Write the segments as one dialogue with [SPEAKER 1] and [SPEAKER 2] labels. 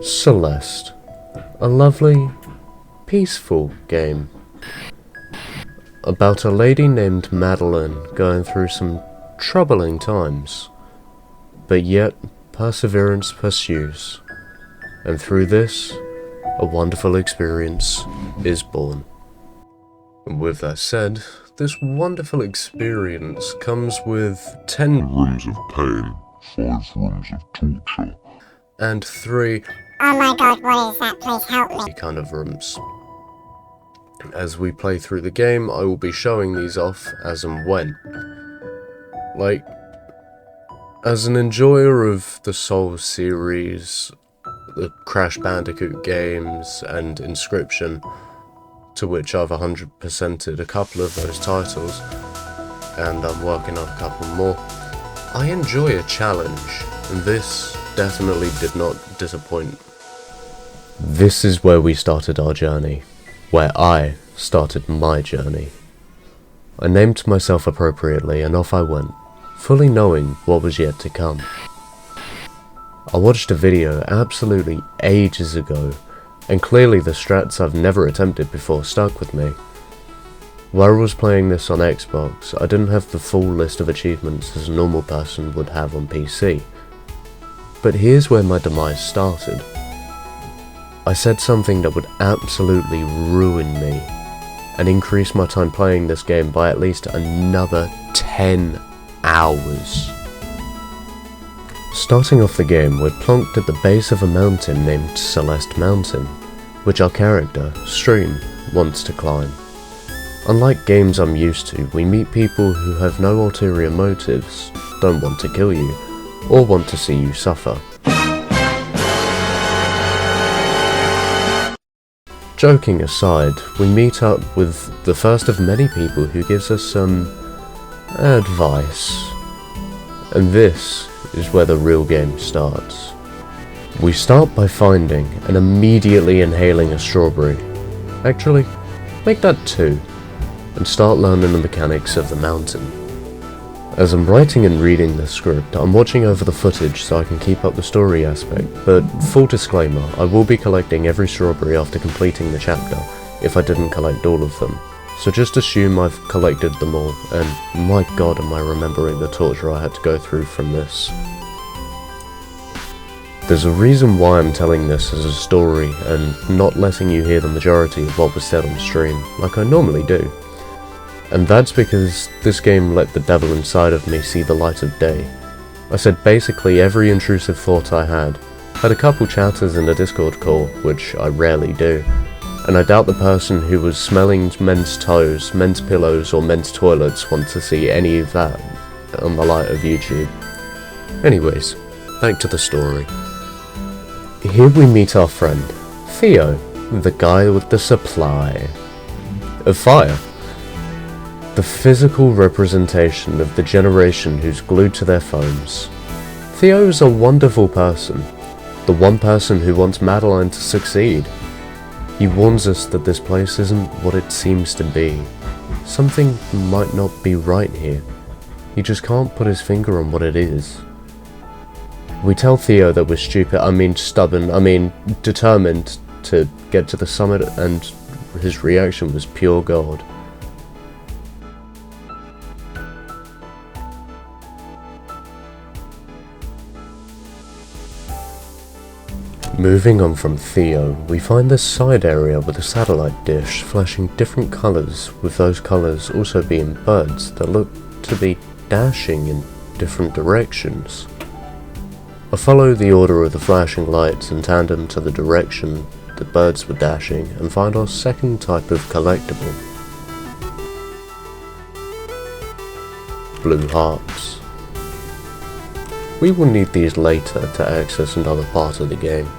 [SPEAKER 1] Celeste, a lovely, peaceful game about a lady named Madeline going through some troubling times, but yet perseverance pursues, and through this, a wonderful experience is born. With that said, this wonderful experience comes with 10
[SPEAKER 2] rooms of pain, 5 rooms of torture,
[SPEAKER 1] and 3
[SPEAKER 3] oh my god, what is that? Please help me.
[SPEAKER 1] kind of rooms. As we play through the game, I will be showing these off as and when. Like, as an enjoyer of the Souls series, the Crash Bandicoot games, and Inscription, to which I've 100%ed a couple of those titles, and I'm working on a couple more, I enjoy a challenge, and this definitely did not disappoint. This is where we started our journey, where I started my journey. I named myself appropriately and off I went, fully knowing what was yet to come. I watched a video absolutely ages ago, and clearly the strats I've never attempted before stuck with me. Where I was playing this on Xbox, I didn't have the full list of achievements as a normal person would have on PC. But here's where my demise started. I said something that would absolutely ruin me, and increase my time playing this game by at least another 10 hours. Starting off the game, we're plonked at the base of a mountain named Celeste Mountain, which our character, Stream, wants to climb. Unlike games I'm used to, we meet people who have no ulterior motives, don't want to kill you, or want to see you suffer. Joking aside, we meet up with the first of many people who gives us some advice. And this is where the real game starts. We start by finding and immediately inhaling a strawberry. Actually, make that 2, and start learning the mechanics of the mountain. As I'm writing and reading the script, I'm watching over the footage so I can keep up the story aspect, but full disclaimer, I will be collecting every strawberry after completing the chapter, if I didn't collect all of them. So just assume I've collected them all, and my god am I remembering the torture I had to go through from this. There's a reason why I'm telling this as a story, and not letting you hear the majority of what was said on stream, like I normally do. And that's because this game let the devil inside of me see the light of day. I said basically every intrusive thought I had a couple chatters in a Discord call, which I rarely do, and I doubt the person who was smelling men's toes, men's pillows, or men's toilets wants to see any of that on the light of YouTube. Anyways, back to the story. Here we meet our friend, Theo, the guy with the supply of fire. The physical representation of the generation who's glued to their phones. Theo is a wonderful person, the one person who wants Madeline to succeed. He warns us that this place isn't what it seems to be. Something might not be right here. He just can't put his finger on what it is. We tell Theo that we're stubborn, determined to get to the summit, and his reaction was pure gold. Moving on from Theo, we find this side area with a satellite dish flashing different colours, with those colours also being birds that look to be dashing in different directions. I follow the order of the flashing lights in tandem to the direction the birds were dashing and find our second type of collectible. Blue hearts. We will need these later to access another part of the game.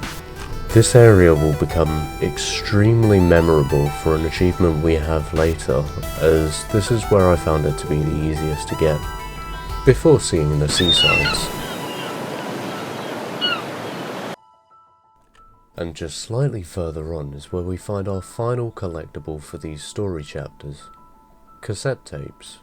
[SPEAKER 1] This area will become extremely memorable for an achievement we have later, as this is where I found it to be the easiest to get, before seeing the seasides. And just slightly further on is where we find our final collectible for these story chapters. Cassette tapes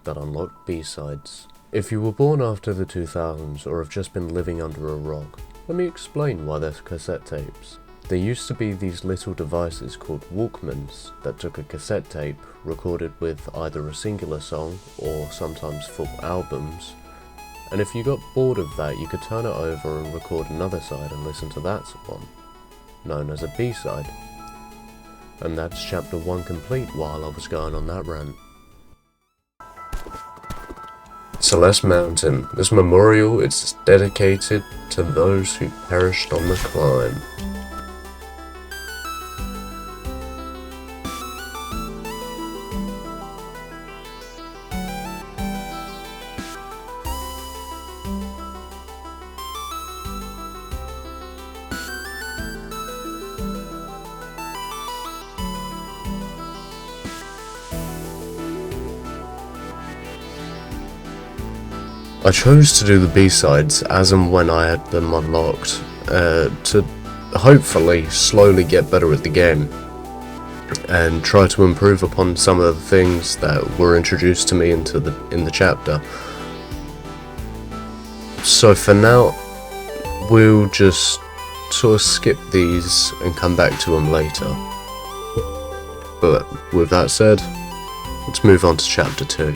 [SPEAKER 1] that unlock B-sides. If you were born after the 2000s or have just been living under a rock, Let me explain why they're cassette tapes. There used to be these little devices called Walkmans that took a cassette tape recorded with either a singular song or sometimes full albums, and if you got bored of that you could turn it over and record another side and listen to that one, known as a B-side. And that's chapter 1 complete while I was going on that rant. Celeste Mountain. This memorial is dedicated to those who perished on the climb. I chose to do the B-sides as and when I had them unlocked, to hopefully slowly get better at the game, and try to improve upon some of the things that were introduced to me in the chapter. So for now, we'll just sort of skip these and come back to them later. But with that said, let's move on to chapter 2.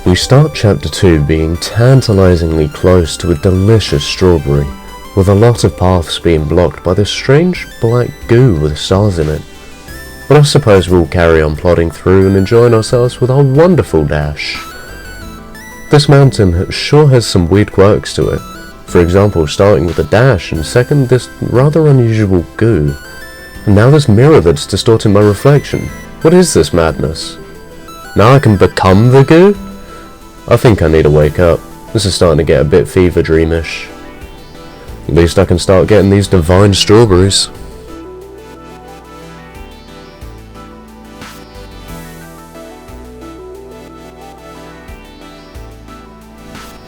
[SPEAKER 1] We start chapter 2 being tantalizingly close to a delicious strawberry, with a lot of paths being blocked by this strange black goo with stars in it. But I suppose we'll carry on plodding through and enjoying ourselves with our wonderful dash. This mountain sure has some weird quirks to it. For example, starting with a dash, and second, this rather unusual goo. And now this mirror that's distorting my reflection. What is this madness? Now I can become the goo? I think I need to wake up. This is starting to get a bit fever dreamish. At least I can start getting these divine strawberries.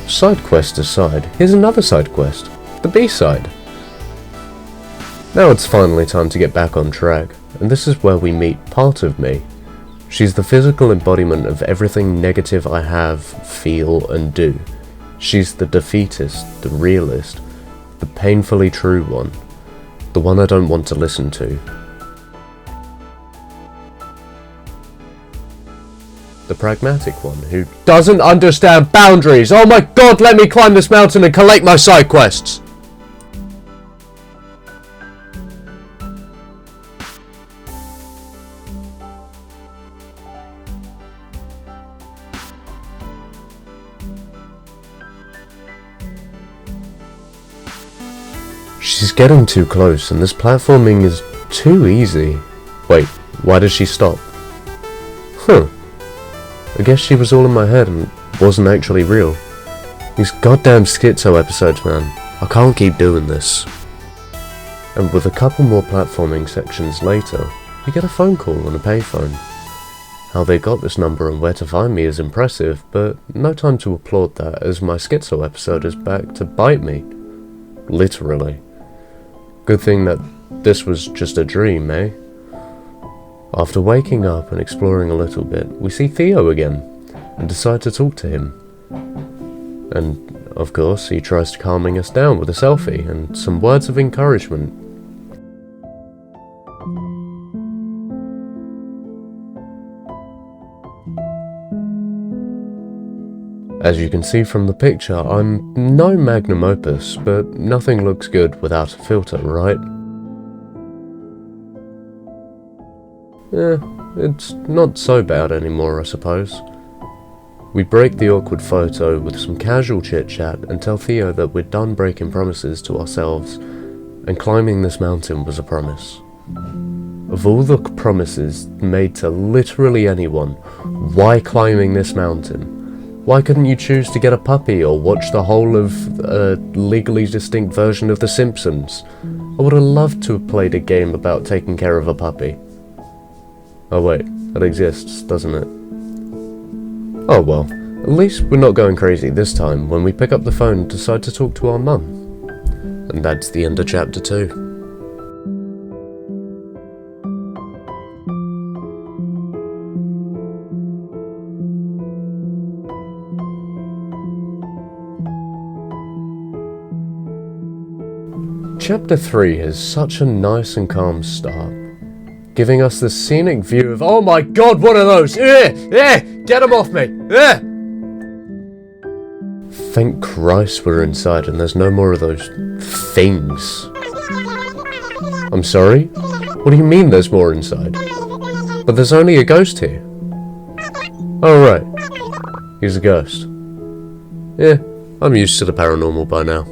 [SPEAKER 1] Side quest aside, here's another side quest. The B-side. Now it's finally time to get back on track, and this is where we meet part of me. She's the physical embodiment of everything negative I have, feel, and do. She's the defeatist, the realist, the painfully true one, the one I don't want to listen to. The pragmatic one who doesn't understand boundaries. Oh my god, let me climb this mountain and collect my side quests! She's getting too close, and this platforming is too easy. Wait, why did she stop? Huh. I guess she was all in my head and wasn't actually real. These goddamn schizo episodes, man. I can't keep doing this. And with a couple more platforming sections later, we get a phone call on a payphone. How they got this number and where to find me is impressive, but no time to applaud that as my schizo episode is back to bite me. Literally. Good thing that this was just a dream, eh? After waking up and exploring a little bit, we see Theo again, and decide to talk to him. And, of course, he tries to calming us down with a selfie and some words of encouragement. As you can see from the picture, I'm no magnum opus, but nothing looks good without a filter, right? It's not so bad anymore, I suppose. We break the awkward photo with some casual chit-chat and tell Theo that we're done breaking promises to ourselves, and climbing this mountain was a promise. Of all the promises made to literally anyone, why climbing this mountain? Why couldn't you choose to get a puppy or watch the whole of a legally distinct version of The Simpsons? I would have loved to have played a game about taking care of a puppy. Oh wait, that exists, doesn't it? Oh well, at least we're not going crazy this time when we pick up the phone and decide to talk to our mum. And that's the end of chapter 2. Chapter 3 has such a nice and calm start, giving us the scenic view of, oh my god, what are those? Get them off me! Thank Christ we're inside and there's no more of those things. I'm sorry? What do you mean there's more inside? But there's only a ghost here. Oh right, he's a ghost. Yeah, I'm used to the paranormal by now.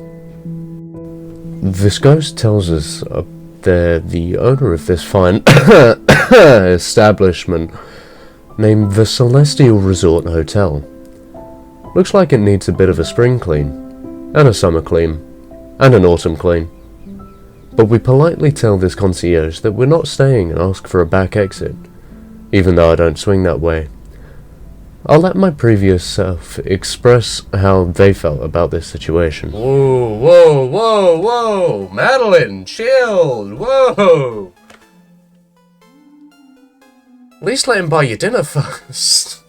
[SPEAKER 1] This ghost tells us they're the owner of this fine establishment named the Celestial Resort and Hotel. Looks like it needs a bit of a spring clean, and a summer clean, and an autumn clean. But we politely tell this concierge that we're not staying and ask for a back exit, even though I don't swing that way. I'll let my previous self express how they felt about this situation. Whoa, Madeline, chill, whoa! At least let him buy you dinner first.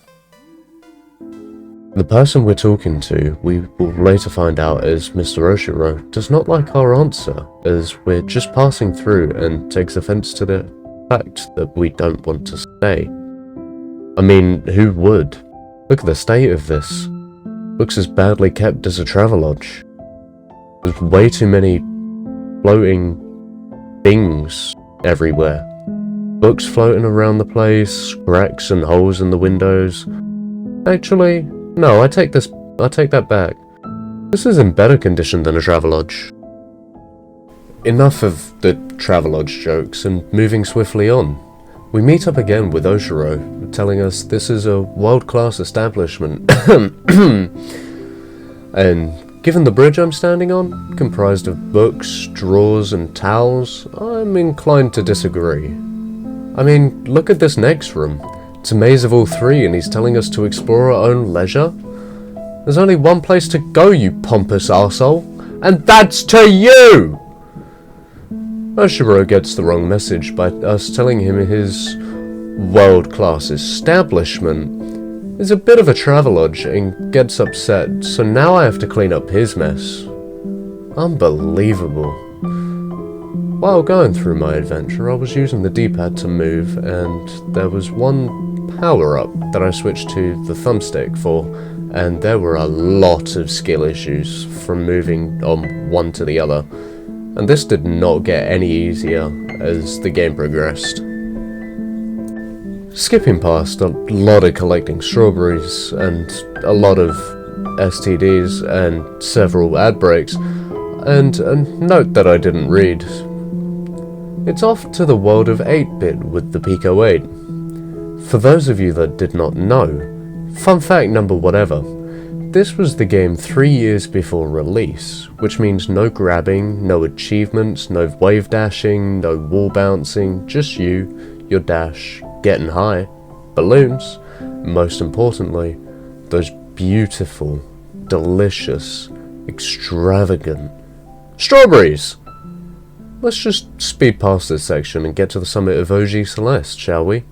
[SPEAKER 1] The person we're talking to, we will later find out as Mr. Oshiro, does not like our answer, as we're just passing through and takes offense to the fact that we don't want to stay. I mean, who would? Look at the state of this. Looks as badly kept as a Travelodge. There's way too many floating things everywhere. Books floating around the place, cracks and holes in the windows. Actually, no, I take that back. This is in better condition than a Travelodge. Enough of the Travelodge jokes and moving swiftly on. We meet up again with Oshiro, telling us this is a world-class establishment. And given the bridge I'm standing on, comprised of books, drawers and towels, I'm inclined to disagree. I mean, look at this next room. It's a maze of all three and he's telling us to explore our own leisure? There's only one place to go, you pompous arsehole, and that's to you! Oshiro gets the wrong message by us telling him his world-class establishment is a bit of a Travelodge and gets upset, so now I have to clean up his mess. Unbelievable. While going through my adventure, I was using the D-pad to move, and there was one power-up that I switched to the thumbstick for, and there were a lot of skill issues from moving on one to the other. And this did not get any easier as the game progressed. Skipping past a lot of collecting strawberries and a lot of STDs and several ad breaks, and a note that I didn't read. It's off to the world of 8-bit with the Pico 8. For those of you that did not know, fun fact number whatever, this was the game 3 years before release, which means no grabbing, no achievements, no wave dashing, no wall bouncing, just you, your dash, getting high, balloons, most importantly, those beautiful, delicious, extravagant strawberries! Let's just speed past this section and get to the summit of OG Celeste, shall we?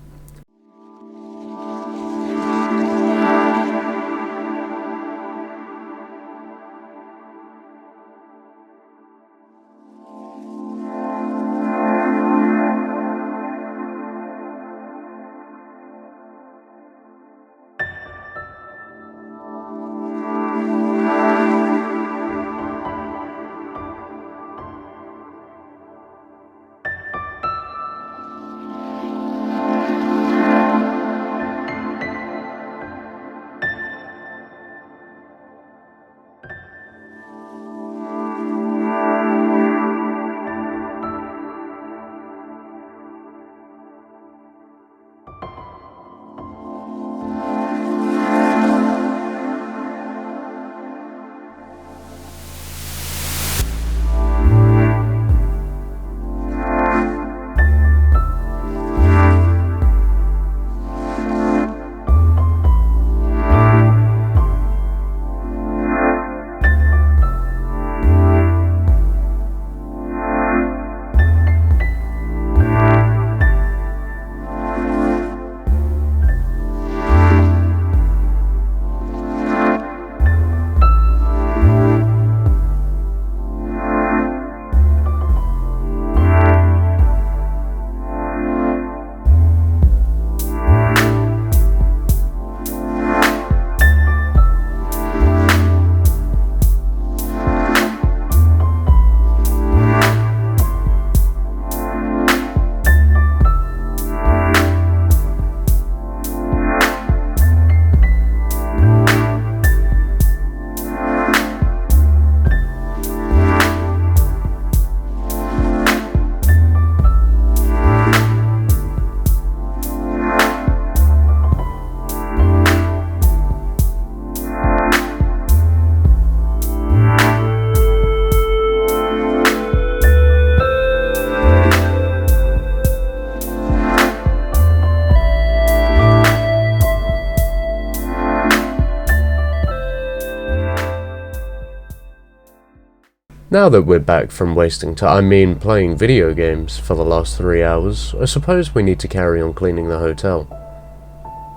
[SPEAKER 1] Now that we're back from wasting time, playing video games for the last 3 hours, I suppose we need to carry on cleaning the hotel.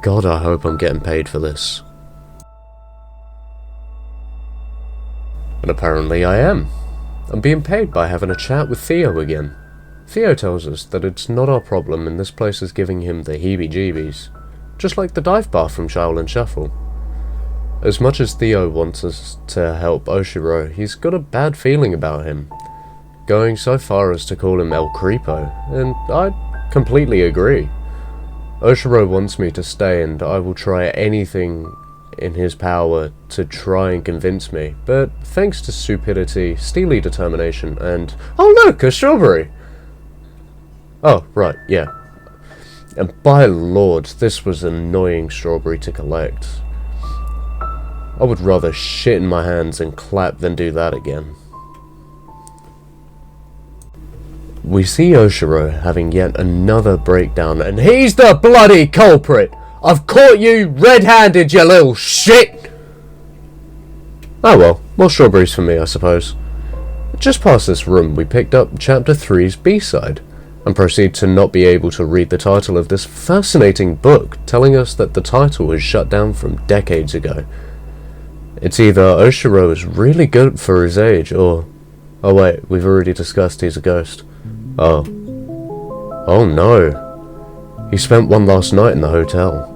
[SPEAKER 1] God, I hope I'm getting paid for this. And apparently I am. I'm being paid by having a chat with Theo again. Theo tells us that it's not our problem and this place is giving him the heebie-jeebies. Just like the dive bar from Shaolin Shuffle. As much as Theo wants us to help Oshiro, he's got a bad feeling about him. Going so far as to call him El Creepo, and I completely agree. Oshiro wants me to stay and I will try anything in his power to try and convince me, but thanks to stupidity, steely determination, and... Oh look, a strawberry! Oh, right, yeah. And by Lord, this was an annoying strawberry to collect. I would rather shit in my hands and clap than do that again. We see Oshiro having yet another breakdown, and he's the bloody culprit! I've caught you red-handed, you little shit! Oh well, more strawberries for me, I suppose. Just past this room, we picked up Chapter 3's B-side, and proceed to not be able to read the title of this fascinating book, telling us that the title was shut down from decades ago. It's either Oshiro is really good for his age, or... Oh wait, we've already discussed he's a ghost. Oh. Oh no. He spent one last night in the hotel.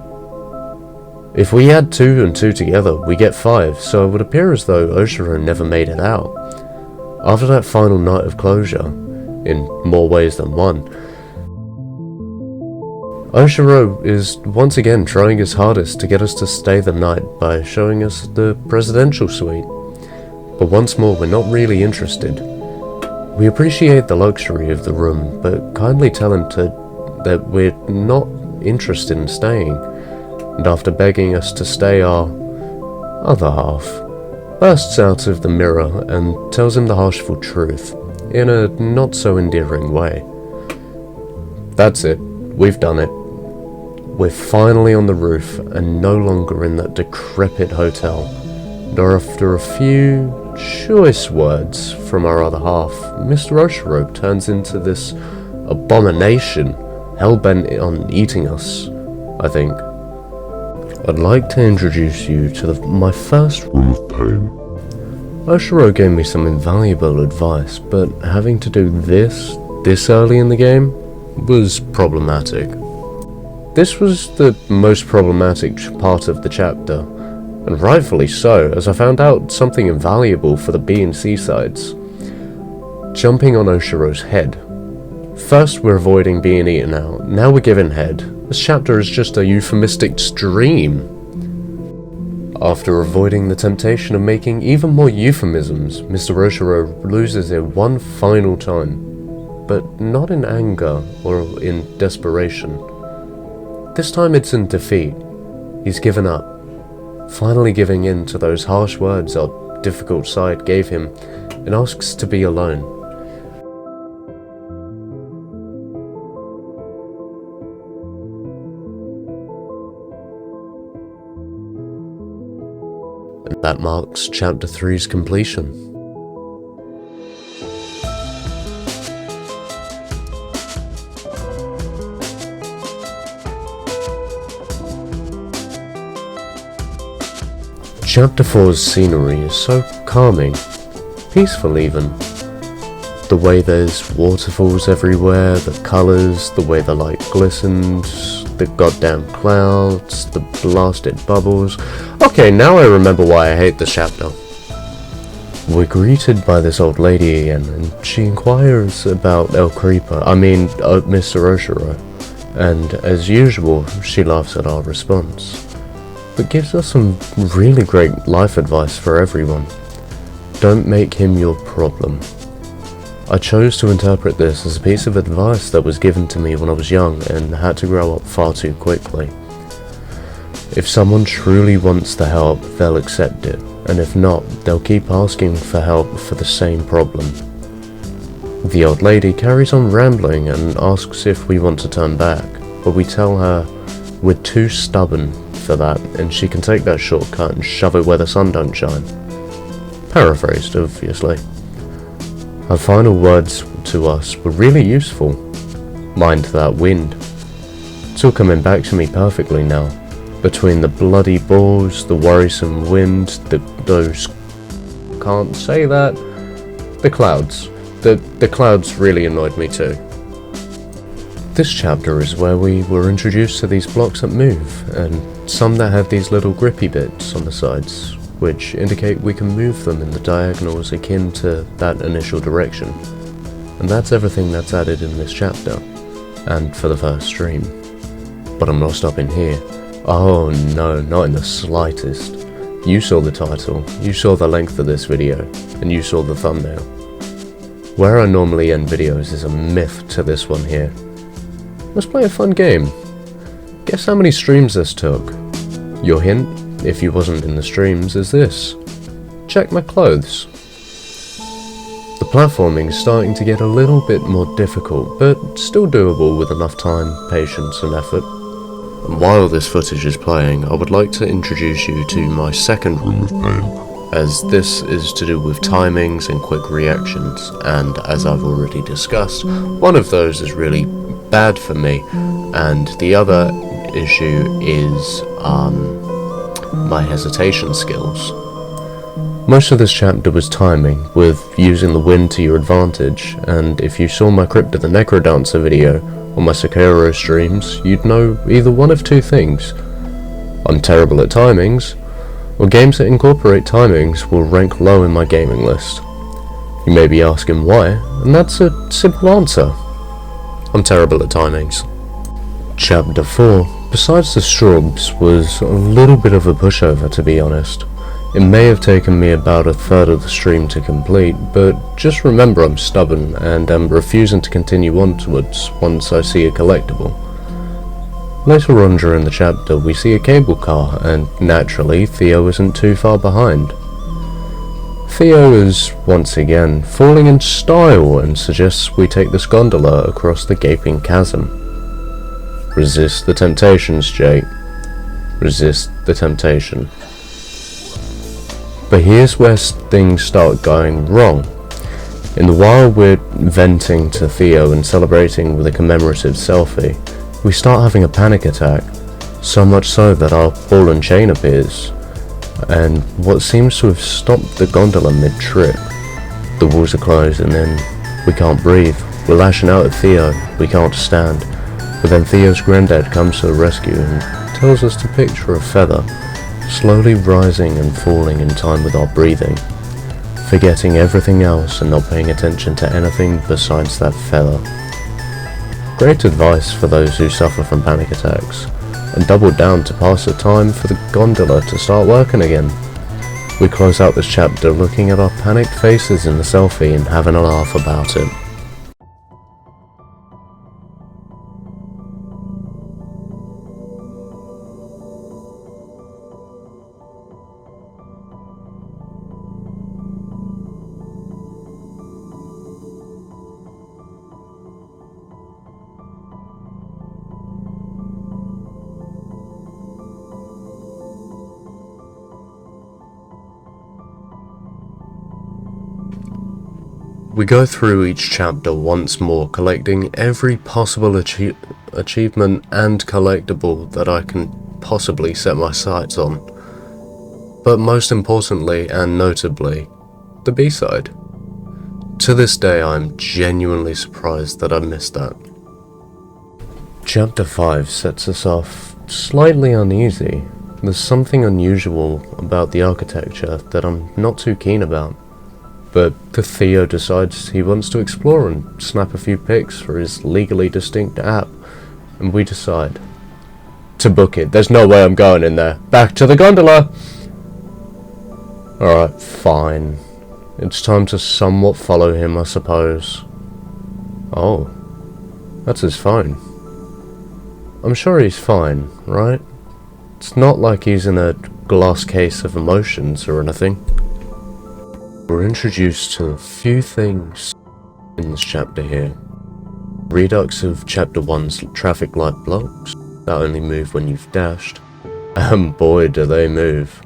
[SPEAKER 1] If we add 2 and 2 together, we get 5, so it would appear as though Oshiro never made it out. After that final night of closure, in more ways than one, Oshiro is once again trying his hardest to get us to stay the night by showing us the presidential suite. But once more, we're not really interested. We appreciate the luxury of the room, but kindly tell him that we're not interested in staying. And after begging us to stay, our other half bursts out of the mirror and tells him the harshful truth, in a not so endearing way. That's it, we've done it. We're finally on the roof and no longer in that decrepit hotel. And after a few choice words from our other half, Mr. Oshiro turns into this abomination, hell-bent on eating us, I think. I'd like to introduce you to my first
[SPEAKER 2] Room of Pain.
[SPEAKER 1] Oshiro gave me some invaluable advice, but having to do this early in the game was problematic. This was the most problematic part of the chapter, and rightfully so, as I found out something invaluable for the B and C sides. Jumping on Oshiro's head. First we're avoiding being eaten out, now we're given head. This chapter is just a euphemistic dream. After avoiding the temptation of making even more euphemisms, Mr. Oshiro loses it one final time, but not in anger or in desperation. This time it's in defeat. He's given up, finally giving in to those harsh words our difficult side gave him, and asks to be alone. And that marks Chapter 3's completion. Chapter 4's scenery is so calming, peaceful even. The way there's waterfalls everywhere, the colours, the way the light glistens, the goddamn clouds, the blasted bubbles. Okay, now I remember why I hate this chapter. We're greeted by this old lady again, and she inquires about Mr. Oshiro, and as usual, she laughs at our response, but gives us some really great life advice for everyone. Don't make him your problem. I chose to interpret this as a piece of advice that was given to me when I was young and had to grow up far too quickly. If someone truly wants the help, they'll accept it, and if not, they'll keep asking for help for the same problem. The old lady carries on rambling and asks if we want to turn back, but we tell her we're too stubborn for that, and she can take that shortcut and shove it where the sun don't shine. Paraphrased, obviously. Her final words to us were really useful. Mind that wind. It's all coming back to me perfectly now. Between the bloody balls, the worrisome wind, those... can't say that. The clouds. The clouds really annoyed me too. This chapter is where we were introduced to these blocks that move, and some that have these little grippy bits on the sides, which indicate we can move them in the diagonals akin to that initial direction. And that's everything that's added in this chapter, and for the first stream. But I'm not stopping here. Oh no, not in the slightest. You saw the title, you saw the length of this video, and you saw the thumbnail. Where I normally end videos is a myth to this one here. Let's play a fun game. Guess how many streams this took? Your hint, if you wasn't in the streams, is this. Check my clothes. The platforming's starting to get a little bit more difficult, but still doable with enough time, patience and effort. And while this footage is playing, I would like to introduce you to my second room of pain, as this is to do with timings and quick reactions, and as I've already discussed, one of those is really bad for me, and the other issue is my hesitation skills. Most of this chapter was timing, with using the wind to your advantage, and if you saw my Crypto the Necrodancer video on my Sekiro streams, you'd know either one of two things. I'm terrible at timings, or games that incorporate timings will rank low in my gaming list. You may be asking why, and that's a simple answer. I'm terrible at timings. Chapter 4, besides the shrubs, was a little bit of a pushover, to be honest. It may have taken me about a third of the stream to complete, but just remember I'm stubborn and am refusing to continue onwards once I see a collectible. Later on during the chapter we see a cable car, and naturally Theo isn't too far behind. Theo is, once again, falling in style and suggests we take this gondola across the gaping chasm. Resist the temptations, Jake. Resist the temptation. But here's where things start going wrong. In the while we're venting to Theo and celebrating with a commemorative selfie, we start having a panic attack, so much so that our ball and chain appears, and what seems to have stopped the gondola mid-trip. The walls are closing in, we can't breathe, we're lashing out at Theo, we can't stand, but then Theo's granddad comes to the rescue and tells us to picture a feather, slowly rising and falling in time with our breathing, forgetting everything else and not paying attention to anything besides that feather. Great advice for those who suffer from panic attacks, and double down to pass the time for the gondola to start working again. We close out this chapter looking at our panicked faces in the selfie and having a laugh about it. We go through each chapter once more, collecting every possible achievement and collectible that I can possibly set my sights on. But most importantly and notably, the B-side. To this day I'm genuinely surprised that I missed that. Chapter 5 sets us off slightly uneasy. There's something unusual about the architecture that I'm not too keen about. But Theo decides he wants to explore and snap a few pics for his legally distinct app, and we decide to book it. There's no way I'm going in there. Back to the gondola! Alright, fine. It's time to somewhat follow him, I suppose. Oh, that's his phone. I'm sure he's fine, right? It's not like he's in a glass case of emotions or anything. We're introduced to a few things in this chapter here. Redux of chapter 1's traffic light blocks that only move when you've dashed, and boy do they move.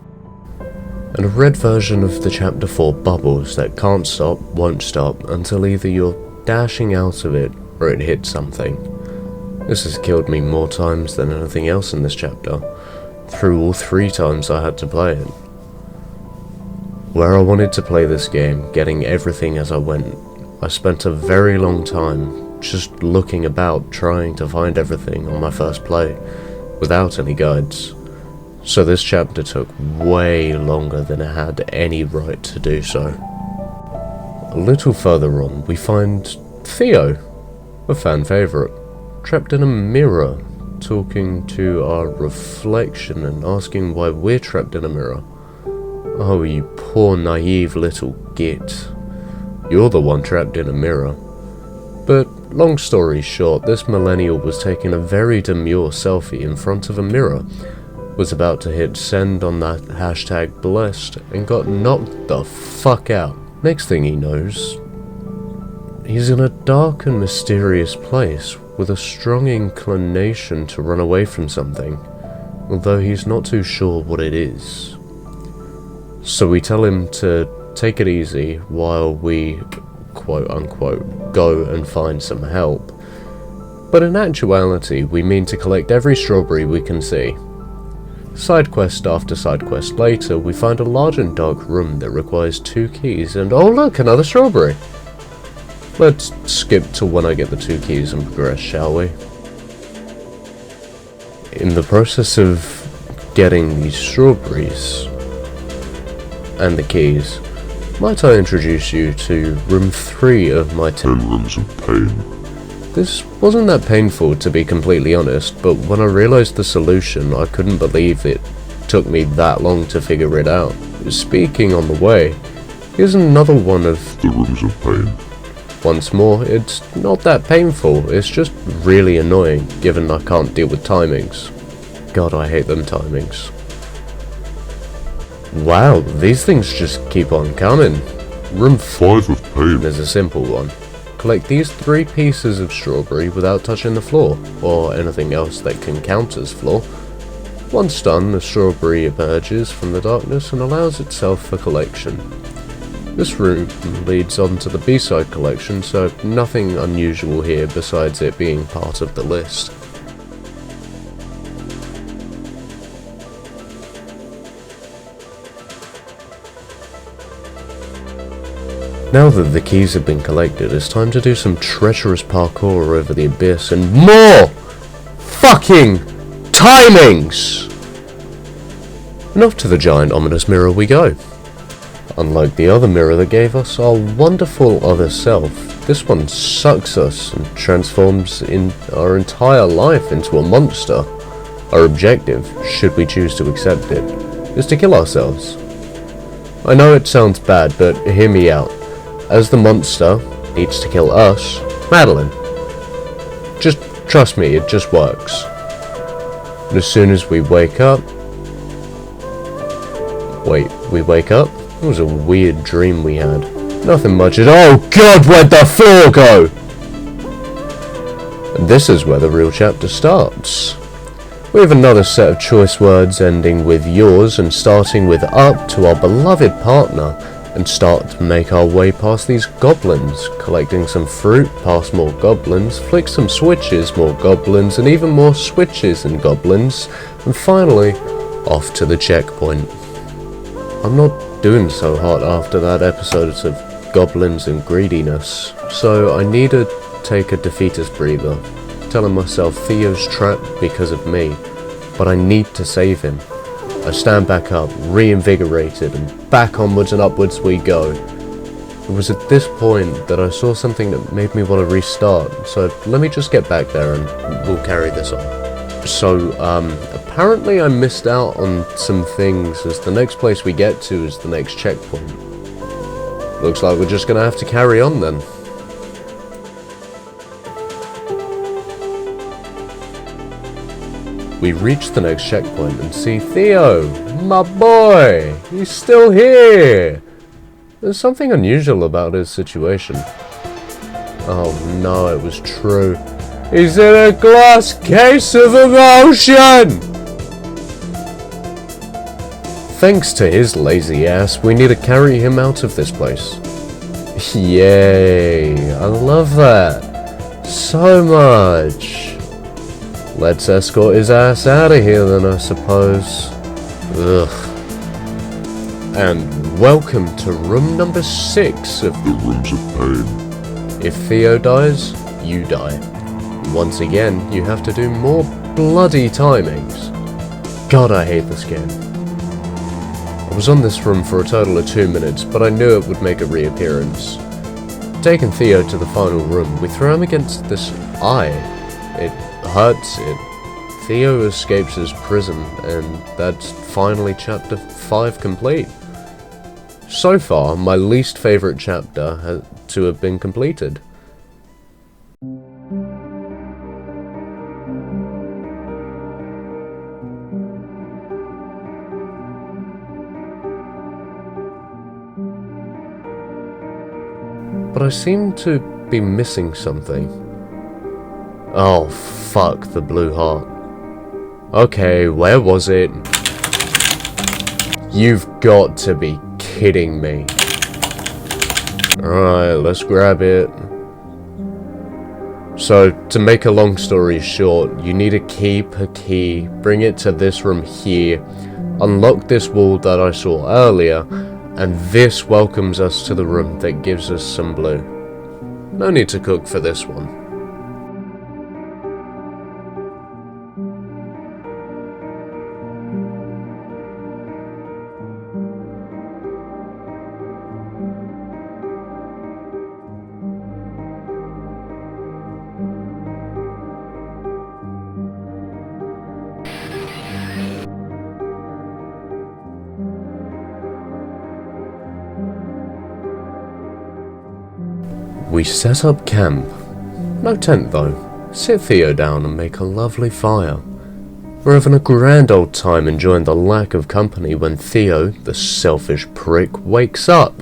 [SPEAKER 1] and a red version of the chapter 4 bubbles that can't stop, won't stop, until either you're dashing out of it or it hits something. This has killed me more times than anything else in this chapter, through all 3 times I had to play it. Where I wanted to play this game, getting everything as I went, I spent a very long time just looking about trying to find everything on my first play, without any guides. So this chapter took way longer than it had any right to do so. A little further on, we find Theo, a fan favourite, trapped in a mirror, talking to our reflection and asking why we're trapped in a mirror. Oh, you poor naive little git. You're the one trapped in a mirror. But long story short, this millennial was taking a very demure selfie in front of a mirror, was about to hit send on that hashtag blessed, and got knocked the fuck out. Next thing he knows, he's in a dark and mysterious place with a strong inclination to run away from something, although he's not too sure what it is. So we tell him to take it easy while we, quote unquote, go and find some help. But in actuality, we mean to collect every strawberry we can see. Side quest after side quest later, we find a large and dark room that requires 2 keys, and oh look, another strawberry! Let's skip to when I get the 2 keys and progress, shall we? In the process of getting these strawberries and the keys, might I introduce you to room 3 of my
[SPEAKER 2] 10 rooms of pain.
[SPEAKER 1] This wasn't that painful, to be completely honest, but when I realised the solution, I couldn't believe it took me that long to figure it out. Speaking on the way, here's another one of
[SPEAKER 2] The rooms of pain.
[SPEAKER 1] Once more, it's not that painful, it's just really annoying, given I can't deal with timings. God, I hate them timings. Wow, these things just keep on coming. Room
[SPEAKER 2] 5 of pain.
[SPEAKER 1] is a simple one. Collect these 3 pieces of strawberry without touching the floor, or anything else that can count as floor. Once done, the strawberry emerges from the darkness and allows itself for collection. This room leads on to the B-side collection, so nothing unusual here besides it being part of the list. Now that the keys have been collected, it's time to do some treacherous parkour over the abyss and more fucking timings! And off to the giant ominous mirror we go. Unlike the other mirror that gave us our wonderful other self, this one sucks us and transforms our entire life into a monster. Our objective, should we choose to accept it, is to kill ourselves. I know it sounds bad, but hear me out. As the monster needs to kill us, Madeline. Just trust me, it just works. And as soon as we wake up... Wait, we wake up? It was a weird dream we had. Nothing much at all. Oh god, where'd the floor go? And this is where the real chapter starts. We have another set of choice words ending with yours and starting with up to our beloved partner, and start to make our way past these goblins, collecting some fruit, past more goblins, flick some switches, more goblins, and even more switches and goblins, and finally, off to the checkpoint. I'm not doing so hot after that episode of goblins and greediness, so I need to take a defeatist breather, telling myself Theo's trapped because of me, but I need to save him. I stand back up, reinvigorated, and back onwards and upwards we go. It was at this point that I saw something that made me want to restart, so let me just get back there and we'll carry this on. So, apparently I missed out on some things, as the next place we get to is the next checkpoint. Looks like we're just gonna have to carry on then. We reach the next checkpoint and see Theo, my boy, he's still here. There's something unusual about his situation. Oh no, it was true. He's in a glass case of emotion! Thanks to his lazy ass, we need to carry him out of this place. Yay, I love that so much. Let's escort his ass out of here then, I suppose. Ugh. And welcome to room number 6 of
[SPEAKER 2] The rooms of pain.
[SPEAKER 1] If Theo dies, you die. Once again, you have to do more bloody timings. God, I hate this game. I was on this room for a total of 2 minutes, but I knew it would make a reappearance. Taking Theo to the final room, we throw him against this eye. It hurts it. Theo escapes his prison, and that's finally chapter 5 complete. So far, my least favourite chapter has to have been completed. But I seem to be missing something. Oh, fuck the blue heart. Okay, where was it? You've got to be kidding me. Alright, let's grab it. So, to make a long story short, you need to keep a key, bring it to this room here, unlock this wall that I saw earlier, and this welcomes us to the room that gives us some blue. No need to cook for this one. We set up camp. No tent though. Sit Theo down and make a lovely fire. We're having a grand old time enjoying the lack of company when Theo, the selfish prick, wakes up.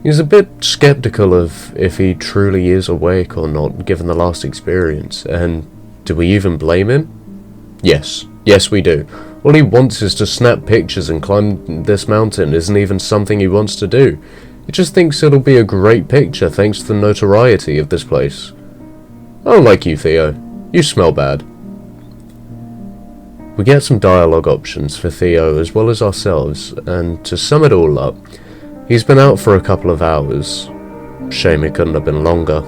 [SPEAKER 1] He's a bit skeptical of if he truly is awake or not, given the last experience, and do we even blame him? Yes we do. All he wants is to snap pictures and climb this mountain isn't even something he wants to do. He just thinks it'll be a great picture thanks to the notoriety of this place. I don't like you, Theo. You smell bad. We get some dialogue options for Theo as well as ourselves, and to sum it all up, he's been out for a couple of hours. Shame it couldn't have been longer.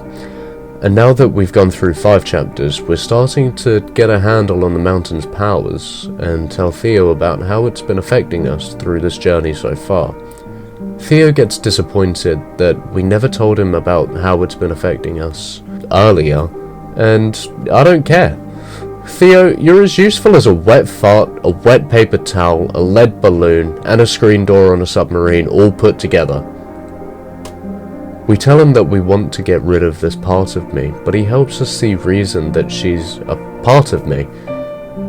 [SPEAKER 1] And now that we've gone through 5 chapters, we're starting to get a handle on the mountain's powers, and tell Theo about how it's been affecting us through this journey so far. Theo gets disappointed that we never told him about how it's been affecting us earlier, and I don't care. Theo, you're as useful as a wet fart, a wet paper towel, a lead balloon, and a screen door on a submarine all put together. We tell him that we want to get rid of this part of me, but he helps us see reason that she's a part of me.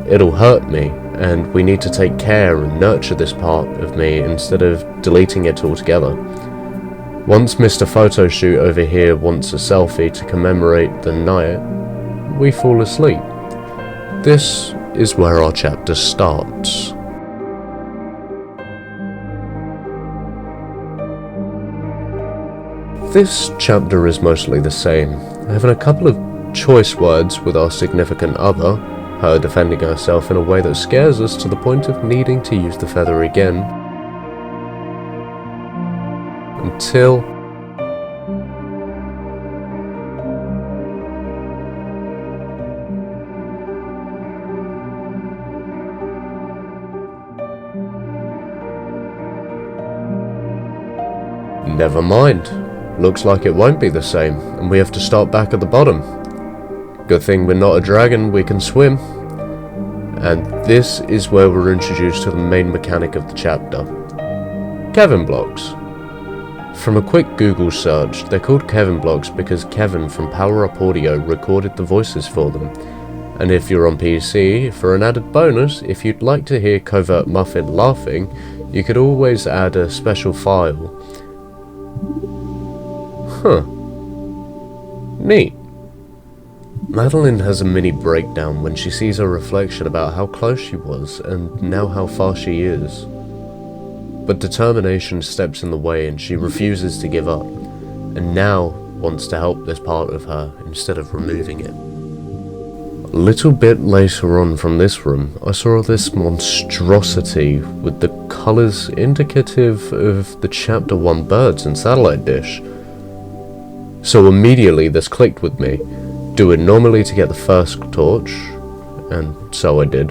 [SPEAKER 1] It'll hurt me, and we need to take care and nurture this part of me instead of deleting it altogether. Once Mr. Photoshoot over here wants a selfie to commemorate the night, we fall asleep. This is where our chapter starts. This chapter is mostly the same, having a couple of choice words with our significant other, her defending herself in a way that scares us to the point of needing to use the feather again. Until... never mind. Looks like it won't be the same, and we have to start back at the bottom. Good thing we're not a dragon, we can swim. And this is where we're introduced to the main mechanic of the chapter. Kevin blocks. From a quick Google search, they're called Kevin blocks because Kevin from Power Up Audio recorded the voices for them. And if you're on PC, for an added bonus, if you'd like to hear Covert Muffin laughing, you could always add a special file. Huh. Neat. Madeline has a mini breakdown when she sees her reflection about how close she was and now how far she is. But determination steps in the way and she refuses to give up, and now wants to help this part of her instead of removing it. A little bit later on from this room, I saw this monstrosity with the colours indicative of the Chapter 1 birds and satellite dish. So immediately this clicked with me. Do it normally to get the first torch, and so I did.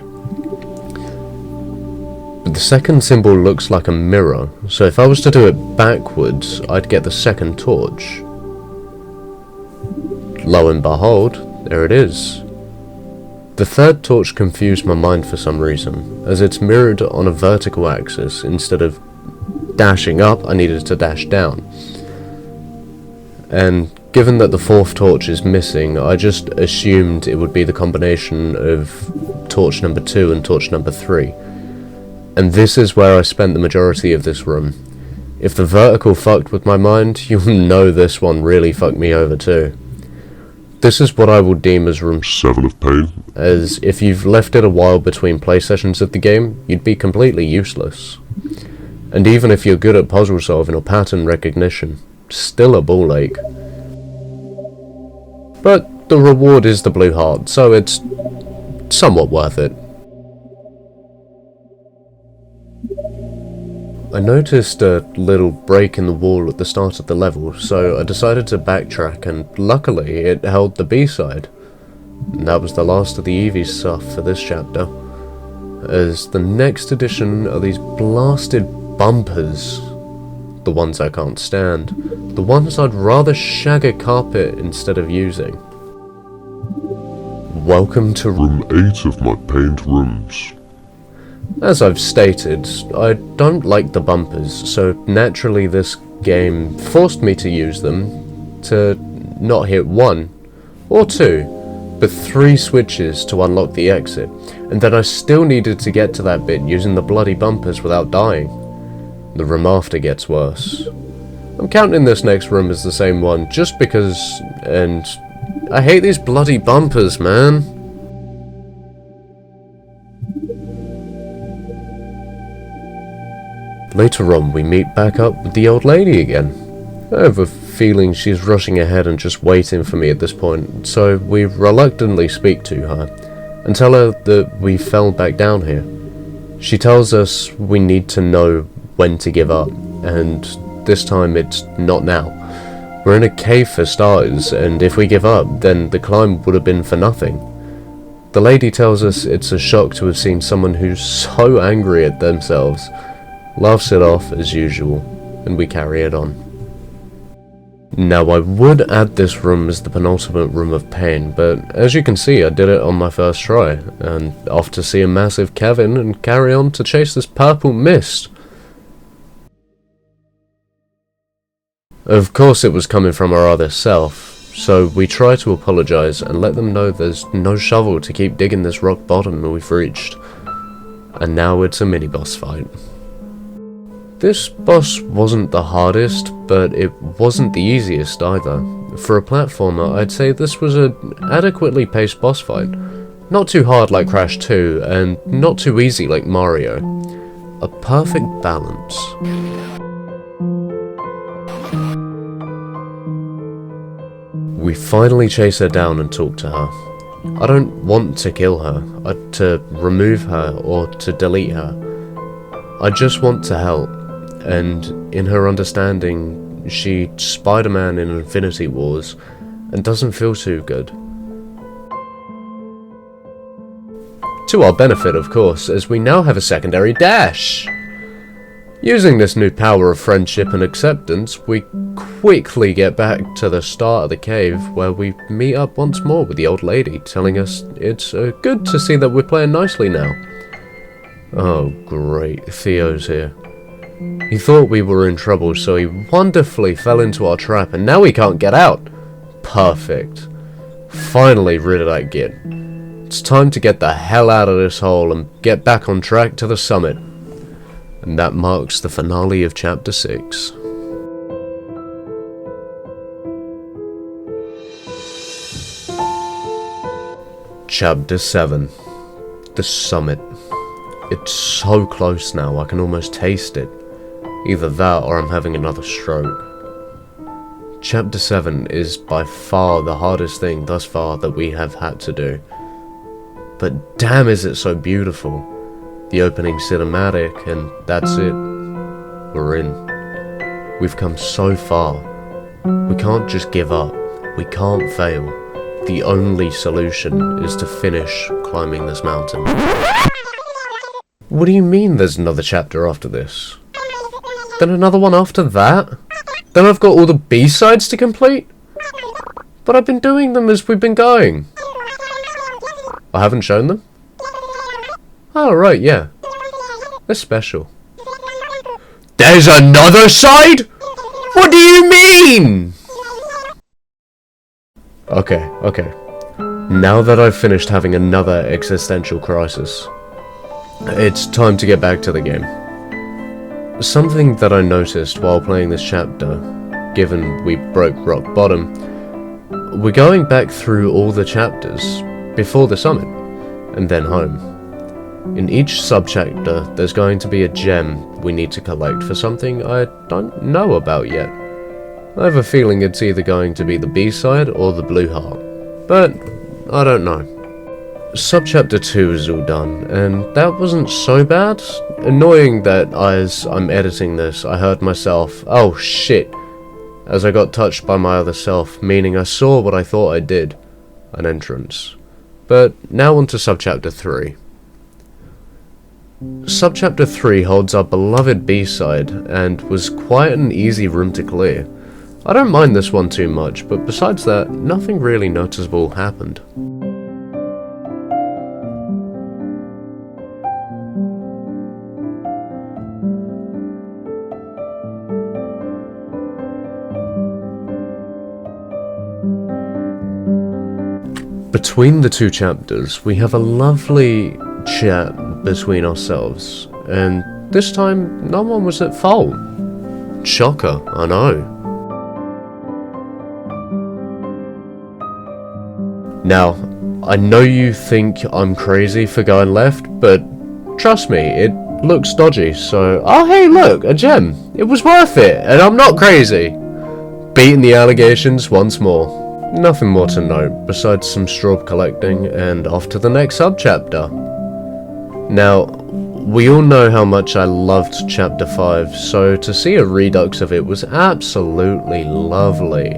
[SPEAKER 1] But the second symbol looks like a mirror, so if I was to do it backwards, I'd get the second torch. Lo and behold, there it is. The third torch confused my mind for some reason, as it's mirrored on a vertical axis. Instead of dashing up, I needed to dash down. And given that the fourth torch is missing, I just assumed it would be the combination of torch number 2 and torch number 3. And this is where I spent the majority of this room. If the vertical fucked with my mind, you'll know this one really fucked me over too. This is what I will deem as room
[SPEAKER 2] 7 of pain.
[SPEAKER 1] as if you've left it a while between play sessions of the game, you'd be completely useless. And even if you're good at puzzle solving or pattern recognition, still a ball ache. But the reward is the blue heart, so it's somewhat worth it. I noticed a little break in the wall at the start of the level, so I decided to backtrack, and luckily it held the B-side. And that was the last of the Eevee stuff for this chapter, as the next addition are these blasted bumpers. The ones I can't stand. The ones I'd rather shag a carpet instead of using. Welcome to
[SPEAKER 2] Room 8 of my pained rooms.
[SPEAKER 1] As I've stated, I don't like the bumpers, so naturally this game forced me to use them to not hit 1 or 2, but 3 switches to unlock the exit, and then I still needed to get to that bit using the bloody bumpers without dying. The room after gets worse. I'm counting this next room as the same one just because, and I hate these bloody bumpers, man. Later on, we meet back up with the old lady again. I have a feeling she's rushing ahead and just waiting for me at this point, so we reluctantly speak to her and tell her that we fell back down here. She tells us we need to know when to give up, and this time it's not now. We're in a cave for starters, and if we give up, then the climb would have been for nothing. The lady tells us it's a shock to have seen someone who's so angry at themselves, laughs it off as usual, and we carry it on. Now I would add this room as the penultimate room of pain, but as you can see I did it on my first try, and off to see a massive Kevin and carry on to chase this purple mist. Of course it was coming from our other self, so we try to apologise and let them know there's no shovel to keep digging this rock bottom we've reached. And now it's a mini boss fight. This boss wasn't the hardest, but it wasn't the easiest either. For a platformer, I'd say this was an adequately paced boss fight. Not too hard like Crash 2, and not too easy like Mario. A perfect balance. We finally chase her down and talk to her. I don't want to kill her, to remove her, or to delete her. I just want to help. And in her understanding, she Spider-Man in Infinity Wars and doesn't feel too good. To our benefit, of course, as we now have a secondary dash. Using this new power of friendship and acceptance, we quickly get back to the start of the cave where we meet up once more with the old lady, telling us it's good to see that we're playing nicely now. Oh great, Theo's here. He thought we were in trouble, so he wonderfully fell into our trap, and now he can't get out. Perfect. Finally rid of that git. It's time to get the hell out of this hole and get back on track to the summit. And that marks the finale of Chapter 6. Chapter 7. The Summit. It's so close now, I can almost taste it. Either that or I'm having another stroke. Chapter 7 is by far the hardest thing thus far that we have had to do. But damn is it so beautiful. The opening cinematic, and that's it. We're in. We've come so far. We can't just give up. We can't fail. The only solution is to finish climbing this mountain. What do you mean there's another chapter after this? Then another one after that? Then I've got all the B-sides to complete? But I've been doing them as we've been going. I haven't shown them? Oh, right, yeah. They're special. There's another side? What do you mean? Okay. Now that I've finished having another existential crisis, it's time to get back to the game. Something that I noticed while playing this chapter, given we broke rock bottom, we're going back through all the chapters before the summit, and then home. In each subchapter, there's going to be a gem we need to collect for something I don't know about yet. I have a feeling it's either going to be the B-side or the blue heart, but I don't know. Subchapter 2 is all done, and that wasn't so bad. Annoying that as I'm editing this, I heard myself, oh shit, as I got touched by my other self, meaning I saw what I thought I did, an entrance. But now on to Subchapter 3. Subchapter 3 holds our beloved B-side, and was quite an easy room to clear. I don't mind this one too much, but besides that, nothing really noticeable happened. Between the two chapters, we have a lovely chat between ourselves, and this time, no one was at fault. Shocker, I know. Now, I know you think I'm crazy for going left, but trust me, it looks dodgy, so... Oh hey look, a gem! It was worth it, and I'm not crazy! Beating the allegations once more. Nothing more to note, besides some straw collecting, and off to the next subchapter. Now, we all know how much I loved Chapter 5, so to see a redux of it was absolutely lovely.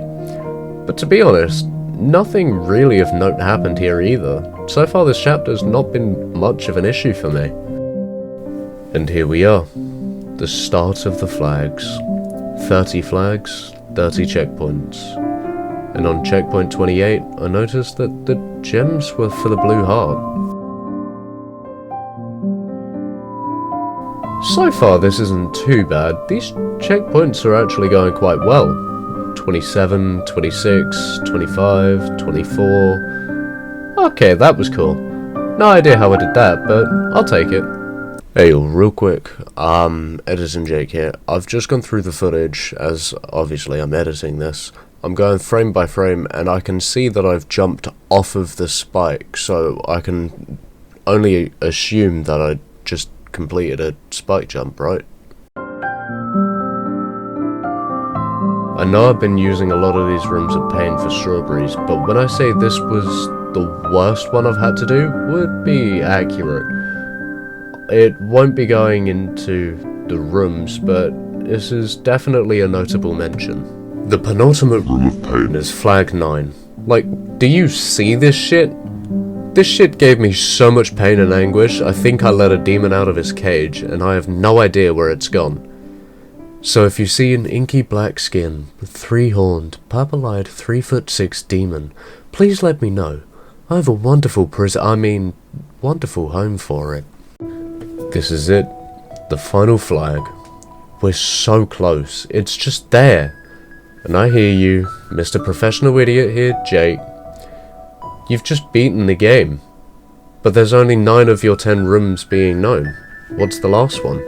[SPEAKER 1] But to be honest, nothing really of note happened here either. So far this chapter's not been much of an issue for me. And here we are, the start of the flags. 30 flags, 30 checkpoints. And on checkpoint 28, I noticed that the gems were for the blue heart. So far this isn't too bad. These checkpoints are actually going quite well. 27, 26, 25, 24... Okay, that was cool. No idea how I did that, but I'll take it. Hey, real quick, Editing Jake here. I've just gone through the footage, as obviously I'm editing this. I'm going frame by frame, and I can see that I've jumped off of the spike, so I can only assume that I just completed a spike jump, right? I know I've been using a lot of these rooms of pain for strawberries, but when I say this was the worst one I've had to do, would be accurate. It won't be going into the rooms, but this is definitely a notable mention. The penultimate room of pain is flag 9. Like, do you see this shit? This shit gave me so much pain and anguish, I think I let a demon out of his cage, and I have no idea where it's gone. So if you see an inky black skin, 3-horned, purple-eyed 3'6" demon, please let me know. I have a wonderful wonderful home for it. This is it. The final flag. We're so close. It's just there. And I hear you, Mr. Professional Idiot here, Jake. You've just beaten the game. But there's only 9 of your 10 rooms being known. What's the last one?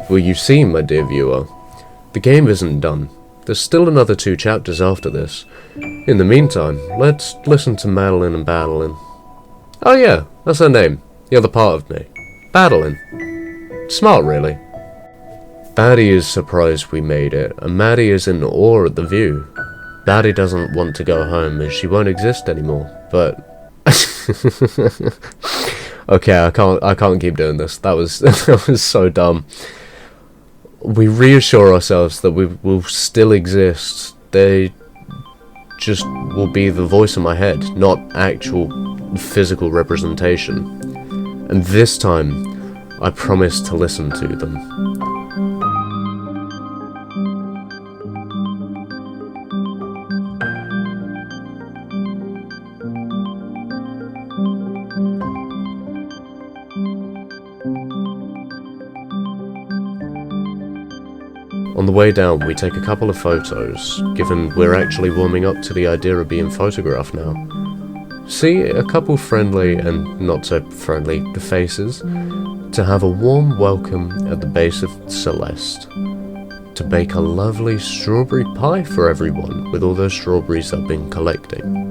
[SPEAKER 1] Well, you see, my dear viewer, the game isn't done. There's still another 2 chapters after this. In the meantime, let's listen to Madeline and Badeline. Oh yeah, that's her name. The other part of me. Badeline. Smart, really. Batty is surprised we made it, and Maddie is in awe at the view. Batty doesn't want to go home as she won't exist anymore, but... Okay, I can't keep doing this. That was that was so dumb. We reassure ourselves that we will still exist. They just will be the voice in my head, not actual physical representation. And this time, I promise to listen to them. On the way down, we take a couple of photos, given we're actually warming up to the idea of being photographed now. See a couple friendly and not so friendly faces, to have a warm welcome at the base of Celeste, to bake a lovely strawberry pie for everyone with all those strawberries I've been collecting.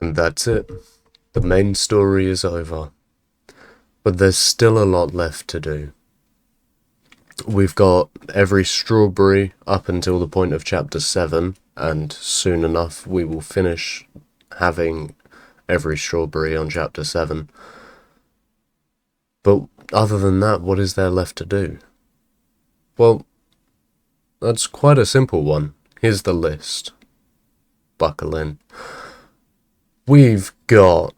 [SPEAKER 1] And that's it. The main story is over. But there's still a lot left to do. We've got every strawberry up until the point of chapter 7, and soon enough we will finish having every strawberry on chapter 7. But other than that, what is there left to do? Well, that's quite a simple one. Here's the list. Buckle in. We've got...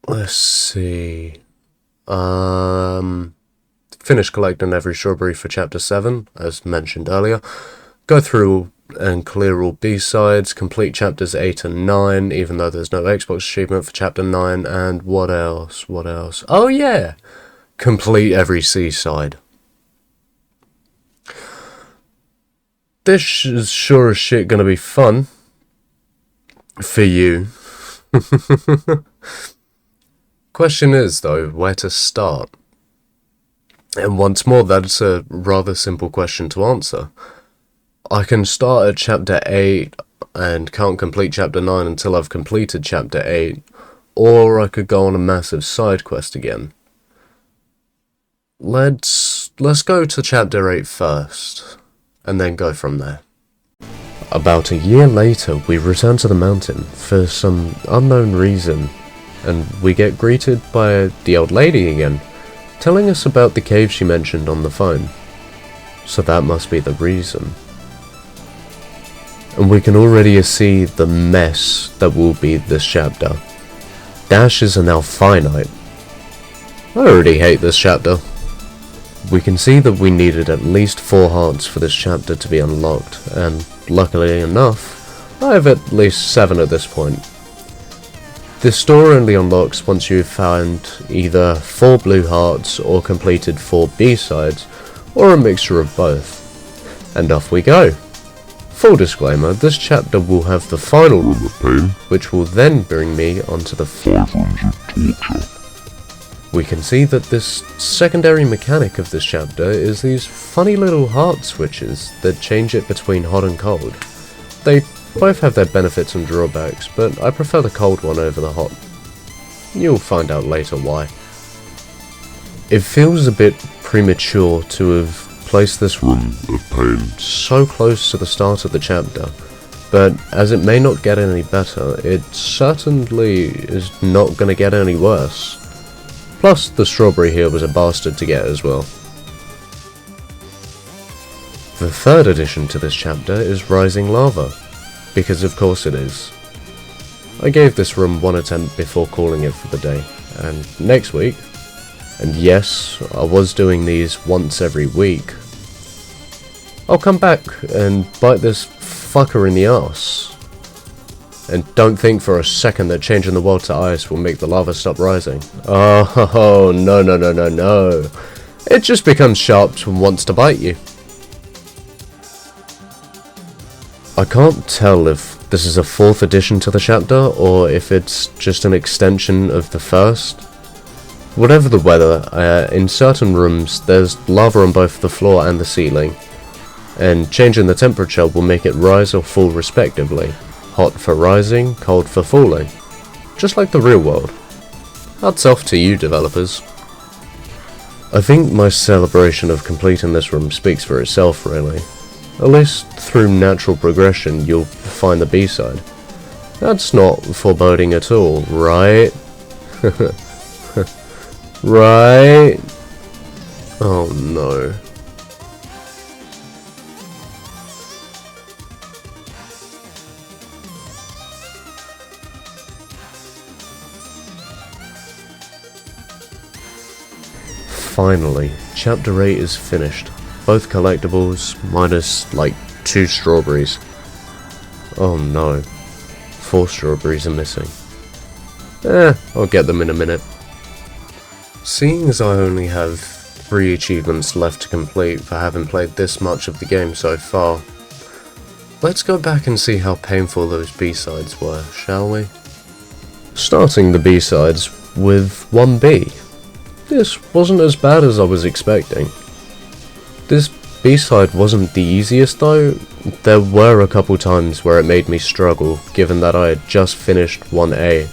[SPEAKER 1] let's see... finish collecting every strawberry for chapter 7, as mentioned earlier. Go through and clear all B-sides, complete chapters 8 and 9, even though there's no Xbox achievement for chapter 9, and what else? Oh yeah! Complete every C-side. This is sure as shit gonna be fun. For you. Question is, though, where to start? And once more, that's a rather simple question to answer. I can start at chapter 8 and can't complete chapter 9 until I've completed chapter 8, or I could go on a massive side quest again. Let's go to chapter 8 first, and then go from there. About a year later, we return to the mountain for some unknown reason, and we get greeted by the old lady again, telling us about the cave she mentioned on the phone. So that must be the reason. And we can already see the mess that will be this chapter. Dashes are now finite. I already hate this chapter. We can see that we needed at least 4 hearts for this chapter to be unlocked, and luckily enough, I have at least 7 at this point. This store only unlocks once you've found either 4 blue hearts or completed 4 B-sides, or a mixture of both. And off we go. Full disclaimer, this chapter will have the final room of pain, which will then bring me onto the
[SPEAKER 2] 5 rooms of torture.
[SPEAKER 1] We can see that this secondary mechanic of this chapter is these funny little heart switches that change it between hot and cold. They both have their benefits and drawbacks, but I prefer the cold one over the hot. You'll find out later why. It feels a bit premature to have placed this room
[SPEAKER 2] of pain
[SPEAKER 1] so close to the start of the chapter, but as it may not get any better, it certainly is not going to get any worse. Plus, the strawberry here was a bastard to get as well. The third addition to this chapter is Rising Lava, because of course it is. I gave this room 1 attempt before calling it for the day, and next week, and yes, I was doing these once every week, I'll come back and bite this fucker in the arse. And don't think for a second that changing the world to ice will make the lava stop rising. Oh, no. It just becomes sharp and wants to bite you. I can't tell if this is a 4th addition to the chapter, or if it's just an extension of the first. Whatever the weather, in certain rooms there's lava on both the floor and the ceiling, and changing the temperature will make it rise or fall respectively. Hot for rising, cold for falling. Just like the real world. Hats off to you developers. I think my celebration of completing this room speaks for itself really. At least through natural progression you'll find the B-side. That's not foreboding at all, right? Right? Oh no. Finally, chapter 8 is finished. Both collectibles, minus like 2 strawberries. Oh no. 4 strawberries are missing. I'll get them in a minute. Seeing as I only have 3 achievements left to complete for having played this much of the game so far, let's go back and see how painful those B-sides were, shall we? Starting the B-sides with 1B. This wasn't as bad as I was expecting. This B-side wasn't the easiest though. There were a couple times where it made me struggle, given that I had just finished 1A.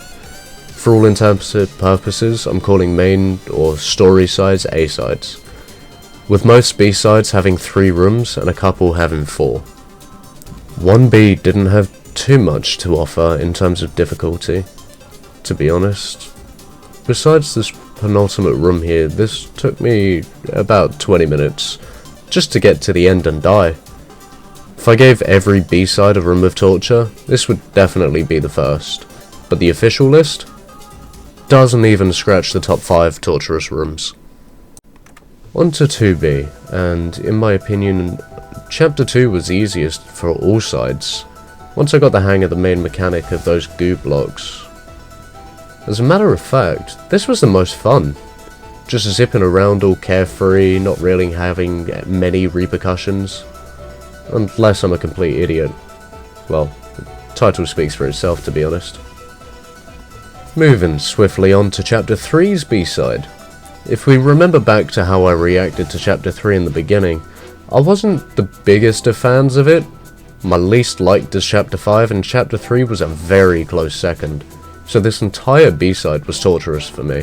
[SPEAKER 1] For all intents and purposes, I'm calling main or story sides A-sides, with most B-sides having 3 rooms and a couple having 4. 1B didn't have too much to offer in terms of difficulty, to be honest. Besides this penultimate room here, this took me about 20 minutes just to get to the end and die. If I gave every B-side a room of torture, this would definitely be the first, but the official list doesn't even scratch the top 5 torturous rooms. On to 2B, and in my opinion, Chapter 2 was easiest for all sides, once I got the hang of the main mechanic of those goo blocks. As a matter of fact, this was the most fun. Just zipping around all carefree, not really having many repercussions. Unless I'm a complete idiot. Well, the title speaks for itself, to be honest. Moving swiftly on to Chapter 3's B-side. If we remember back to how I reacted to Chapter 3 in the beginning, I wasn't the biggest of fans of it. My least liked is Chapter 5, and Chapter 3 was a very close second. So this entire B-side was torturous for me.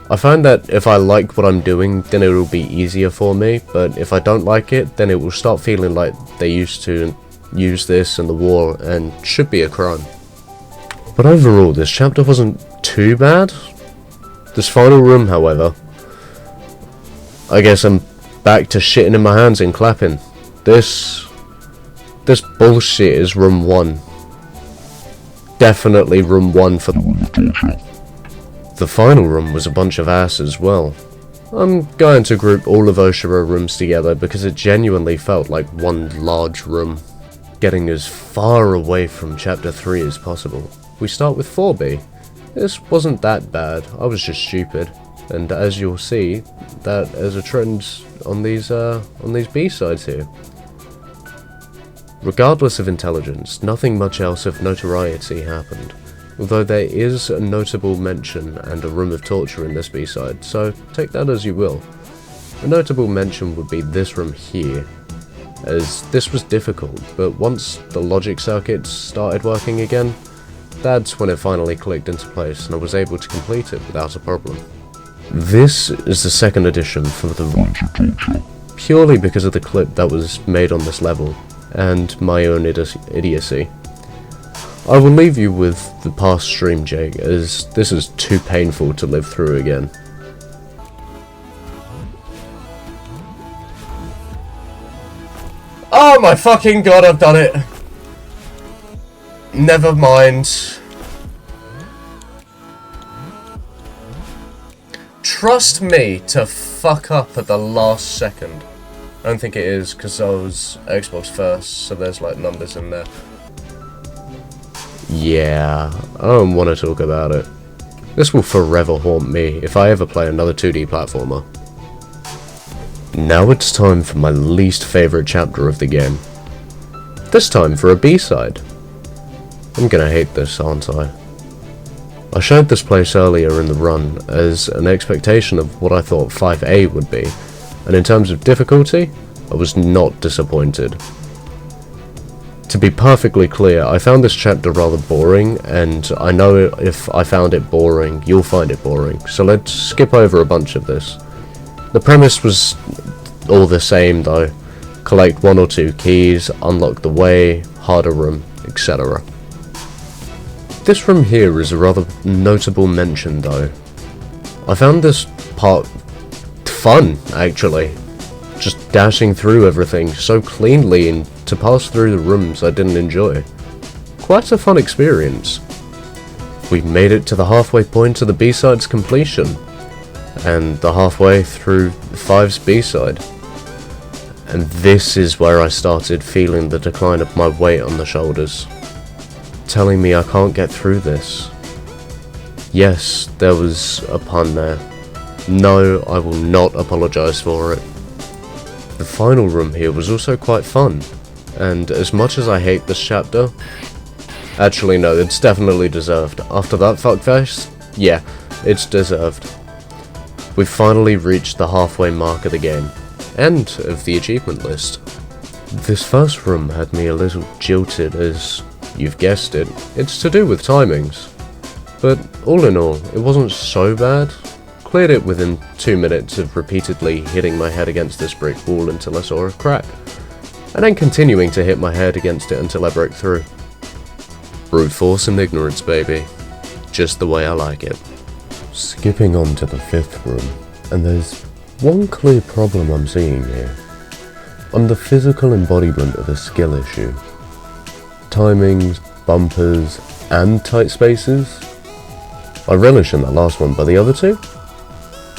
[SPEAKER 1] I find that if I like what I'm doing, then it will be easier for me, but if I don't like it, then it will start feeling like they used to use this in the war and should be a crime. But overall, this chapter wasn't too bad. This final room, however, I guess I'm back to shitting in my hands and clapping. This bullshit is room 1. Definitely room 1 for
[SPEAKER 2] The room of torture.
[SPEAKER 1] the final room was a bunch of ass as well. I'm going to group all of Oshiro rooms together because it genuinely felt like one large room, getting as far away from chapter 3 as possible. We start with 4B. This wasn't that bad, I was just stupid, and as you'll see, that is a trend on these B-sides here. Regardless of intelligence, nothing much else of notoriety happened, although there is a notable mention and a room of torture in this B-side, so take that as you will. A notable mention would be this room here, as this was difficult, but once the logic circuits started working again, that's when it finally clicked into place and I was able to complete it without a problem. This is the second edition for the
[SPEAKER 2] Rooms of torture.
[SPEAKER 1] purely because of the clip that was made on this level, and my own idiocy. I will leave you with the past stream, Jake, as this is too painful to live through again. Oh my fucking god, I've done it! Never mind. Trust me to fuck up at the last second. I don't think it is, because I was Xbox first, so there's like numbers in there. Yeah, I don't want to talk about it. This will forever haunt me if I ever play another 2D platformer. Now it's time for my least favourite chapter of the game. This time for a B-side. I'm gonna hate this, aren't I? I showed this place earlier in the run as an expectation of what I thought 5A would be, and in terms of difficulty, I was not disappointed. To be perfectly clear, I found this chapter rather boring, and I know if I found it boring, you'll find it boring, so let's skip over a bunch of this. The premise was all the same though. Collect 1 or 2 keys, unlock the way, harder room, etc. This room here is a rather notable mention though. I found this part fun, actually. Just dashing through everything so cleanly and to pass through the rooms I didn't enjoy. Quite a fun experience. We made it to the halfway point of the B-side's completion, and the halfway through 5's B-side. And this is where I started feeling the decline of my weight on the shoulders, telling me I can't get through this. Yes, there was a pun there. No, I will not apologise for it. The final room here was also quite fun, and as much as I hate this chapter, actually no, it's definitely deserved. After that fuckface, yeah, it's deserved. We've finally reached the halfway mark of the game, and of the achievement list. This first room had me a little jilted as, you've guessed it, it's to do with timings. but all in all, it wasn't so bad. Cleared it within 2 minutes of repeatedly hitting my head against this brick wall until I saw a crack, and then continuing to hit my head against it until I broke through. Brute force and ignorance, baby. Just the way I like it. Skipping on to the 5th room, and there's one clear problem I'm seeing here. I'm the physical embodiment of a skill issue. Timings, bumpers, and tight spaces. I relish in that last one, but the other two?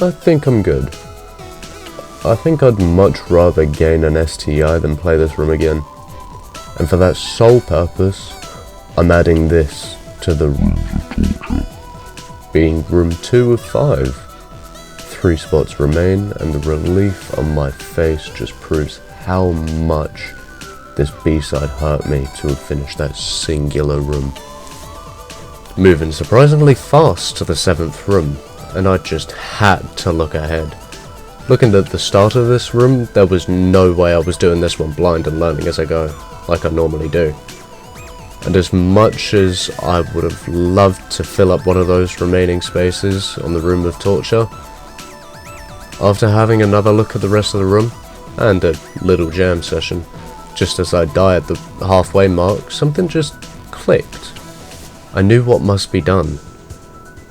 [SPEAKER 1] I think I'm good. I think I'd much rather gain an STI than play this room again. And for that sole purpose, I'm adding this to the rooms of torture. Being room 2 of 5. 3 spots remain, and the relief on my face just proves how much this B-side hurt me to have finished that singular room. Moving surprisingly fast to the 7th room, and I just had to look ahead. Looking at the start of this room, there was no way I was doing this one blind and learning as I go, like I normally do. And as much as I would have loved to fill up one of those remaining spaces on the room of torture, after having another look at the rest of the room, and a little jam session, just as I die at the halfway mark, something just clicked. I knew what must be done,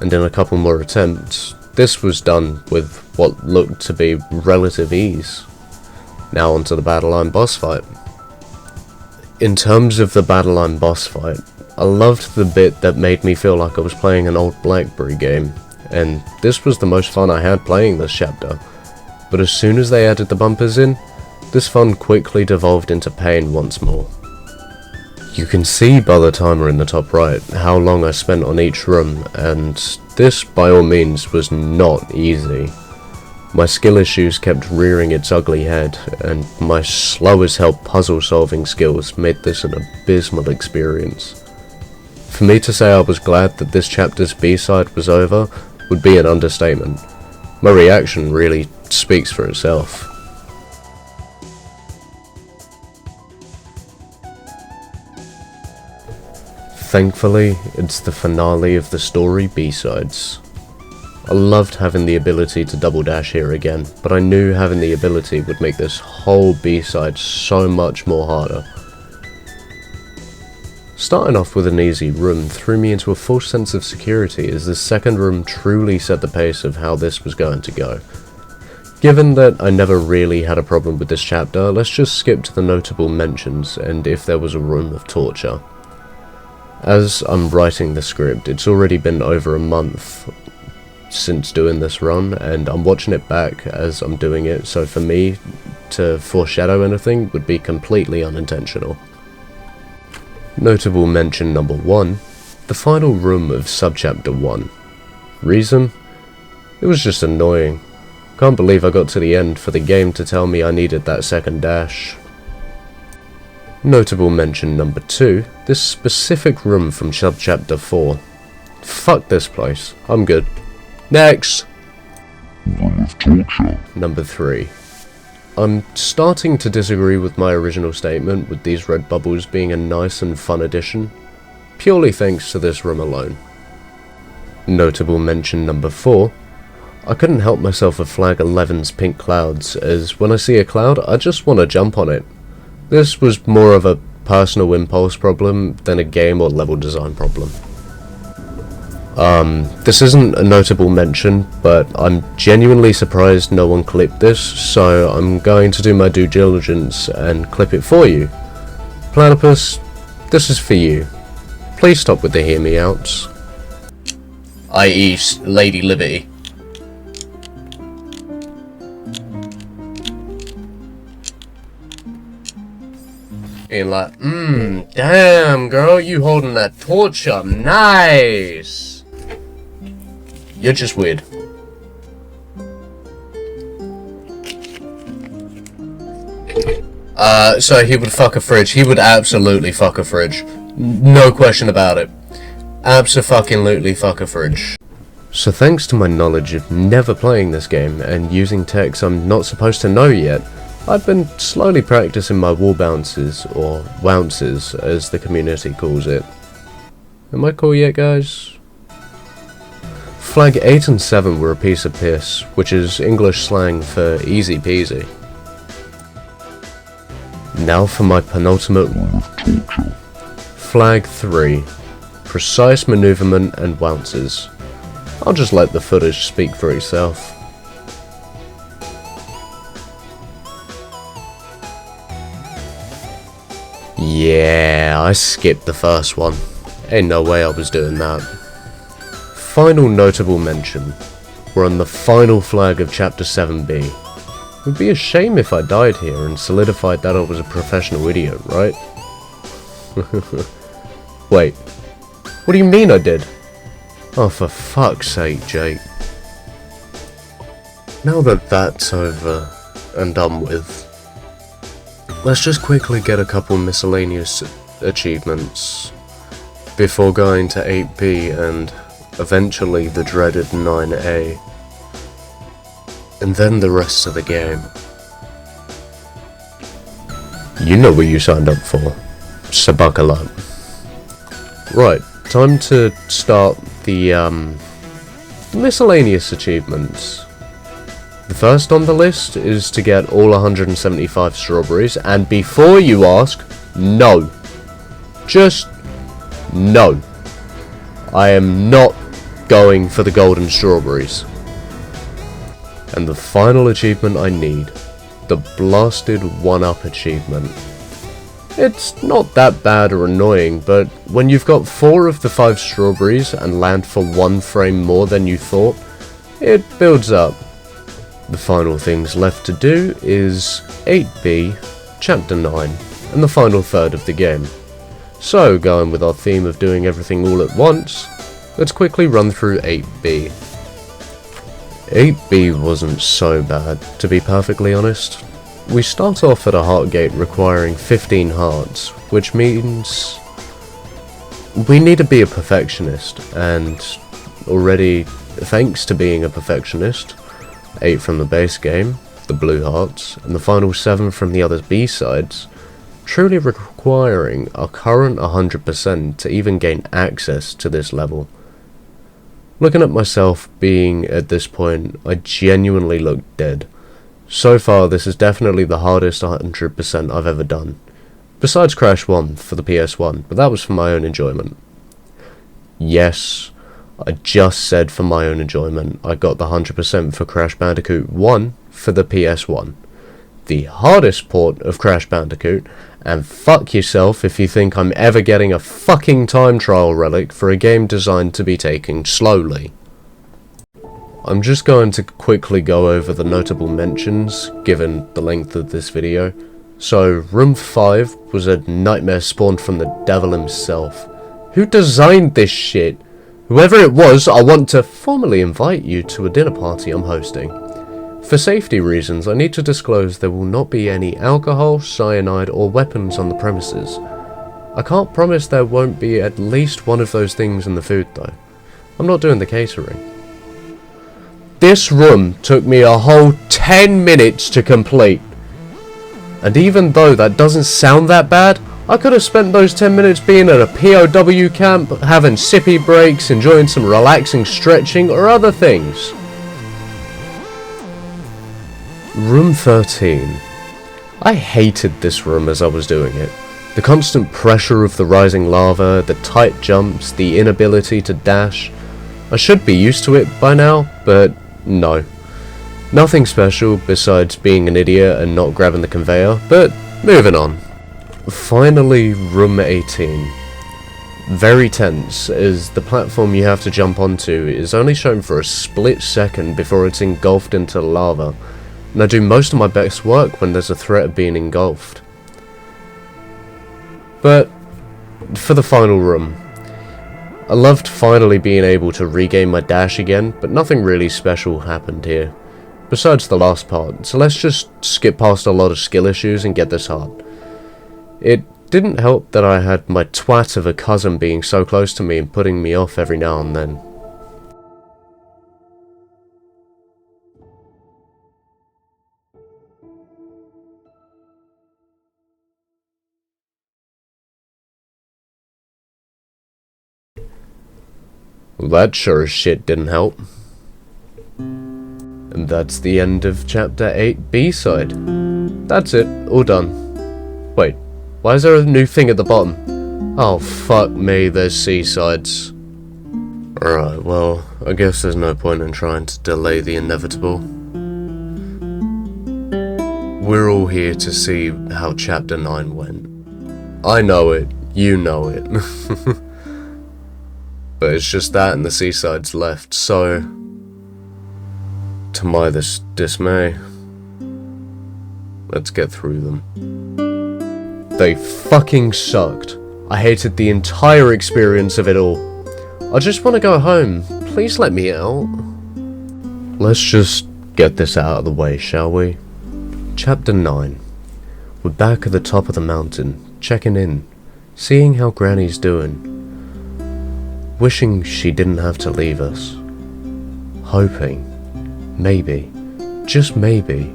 [SPEAKER 1] and in a couple more attempts, this was done with what looked to be relative ease. Now onto the battle line boss fight. In terms of the battle line boss fight, I loved the bit that made me feel like I was playing an old BlackBerry game, and this was the most fun I had playing this chapter. But as soon as they added the bumpers in, this fun quickly devolved into pain once more. You can see by the timer in the top right how long I spent on each room, and this by all means was not easy. My skill issues kept rearing its ugly head, and my slow as hell puzzle solving skills made this an abysmal experience. For me to say I was glad that this chapter's B-side was over would be an understatement. My reaction really speaks for itself. Thankfully, it's the finale of the story B-sides. I loved having the ability to double dash here again, but I knew having the ability would make this whole B-side so much more harder. Starting off with an easy room threw me into a false sense of security, as the second room truly set the pace of how this was going to go. Given that I never really had a problem with this chapter, let's just skip to the notable mentions and if there was a room of torture. As I'm writing the script, it's already been over a month since doing this run, and I'm watching it back as I'm doing it, so for me to foreshadow anything would be completely unintentional. Notable mention number 1, the final room of subchapter 1. Reason? It was just annoying. Can't believe I got to the end for the game to tell me I needed that second dash. Notable mention number 2, this specific room from subchapter 4. Fuck this place, I'm good. Next!
[SPEAKER 2] Room of torture.
[SPEAKER 1] Number 3. I'm starting to disagree with my original statement with these red bubbles being a nice and fun addition, purely thanks to this room alone. Notable mention number 4. I couldn't help myself with Flag 11's pink clouds, as when I see a cloud I just want to jump on it. This was more of a personal impulse problem than a game or level design problem. This isn't a notable mention, but I'm genuinely surprised no one clipped this, so I'm going to do my due diligence and clip it for you. Platypus, this is for you. Please stop with the hear me outs. I.e. Lady Liberty. Being like, damn girl, you holding that torch up, nice. You're just weird. So he would fuck a fridge. He would absolutely fuck a fridge. No question about it. Abso-fucking-lutely fuck a fridge. So thanks to my knowledge of never playing this game and using techs I'm not supposed to know yet, I've been slowly practicing my wall bounces, or wounces as the community calls it. Am I cool yet, guys? Flag 8 and 7 were a piece of piss, which is English slang for easy peasy. Now for my penultimate
[SPEAKER 2] Room of torture.
[SPEAKER 1] Flag 3. Precise manoeuvrement and bounces. I'll just let the footage speak for itself. Yeah, I skipped the first one. Ain't no way I was doing that. Final notable mention. We're on the final flag of Chapter 7b. It would be a shame if I died here and solidified that I was a professional idiot, right? Wait, what do you mean I did? Oh, for fuck's sake, Jake. Now that that's over and done with, let's just quickly get a couple miscellaneous achievements before going to 8B and eventually the dreaded 9A, and then the rest of the game. You know what you signed up for, so buckle up. Right, time to start the miscellaneous achievements. The first on the list is to get all 175 strawberries, and before you ask, no. Just no. I am not going for the golden strawberries. And the final achievement I need, the blasted 1-up achievement. It's not that bad or annoying, but when you've got 4 of the 5 strawberries and land for 1 frame more than you thought, it builds up. The final things left to do is 8B, Chapter 9, and the final third of the game. So, going with our theme of doing everything all at once, let's quickly run through 8B. 8B wasn't so bad, to be perfectly honest. We start off at a heart gate requiring 15 hearts, which means we need to be a perfectionist, and already, thanks to being a perfectionist, 8 from the base game, the blue hearts, and the final 7 from the other B-sides, truly requiring our current 100% to even gain access to this level. Looking at myself being at this point, I genuinely look dead. So far, this is definitely the hardest 100% I've ever done. Besides Crash 1 for the PS1, but that was for my own enjoyment. Yes, I just said for my own enjoyment. I got the 100% for Crash Bandicoot 1 for the PS1. The hardest port of Crash Bandicoot, and fuck yourself if you think I'm ever getting a fucking time trial relic for a game designed to be taken slowly. I'm just going to quickly go over the notable mentions, given the length of this video. So, Room 5 was a nightmare spawned from the devil himself. Who designed this shit? Whoever it was, I want to formally invite you to a dinner party I'm hosting. For safety reasons, I need to disclose there will not be any alcohol, cyanide, or weapons on the premises. I can't promise there won't be at least one of those things in the food though. I'm not doing the catering. This room took me a whole 10 minutes to complete. And even though that doesn't sound that bad, I could have spent those 10 minutes being at a POW camp, having sippy breaks, enjoying some relaxing stretching, or other things. Room 13. I hated this room as I was doing it. The constant pressure of the rising lava, the tight jumps, the inability to dash. I should be used to it by now, but no. Nothing special besides being an idiot and not grabbing the conveyor, but moving on. Finally, Room 18. Very tense, as the platform you have to jump onto is only shown for a split second before it's engulfed into lava, and I do most of my best work when there's a threat of being engulfed. But, for the final room, I loved finally being able to regain my dash again, but nothing really special happened here. Besides the last part, so let's just skip past a lot of skill issues and get this heart. It didn't help that I had my twat of a cousin being so close to me and putting me off every now and then. Well, that sure as shit didn't help. And that's the end of Chapter 8 B-side. That's it, all done. Wait, why is there a new thing at the bottom? Oh, fuck me, there's C-sides. Alright, well, I guess there's no point in trying to delay the inevitable. We're all here to see how Chapter 9 went. I know it, you know it. But it's just that and the C-sides left, so... to my dismay, let's get through them. They fucking sucked. I hated the entire experience of it all. I just want to go home. Please let me out. Let's just get this out of the way, shall we? Chapter 9. We're back at the top of the mountain, checking in, seeing how Granny's doing. Wishing she didn't have to leave us. Hoping, maybe, just maybe,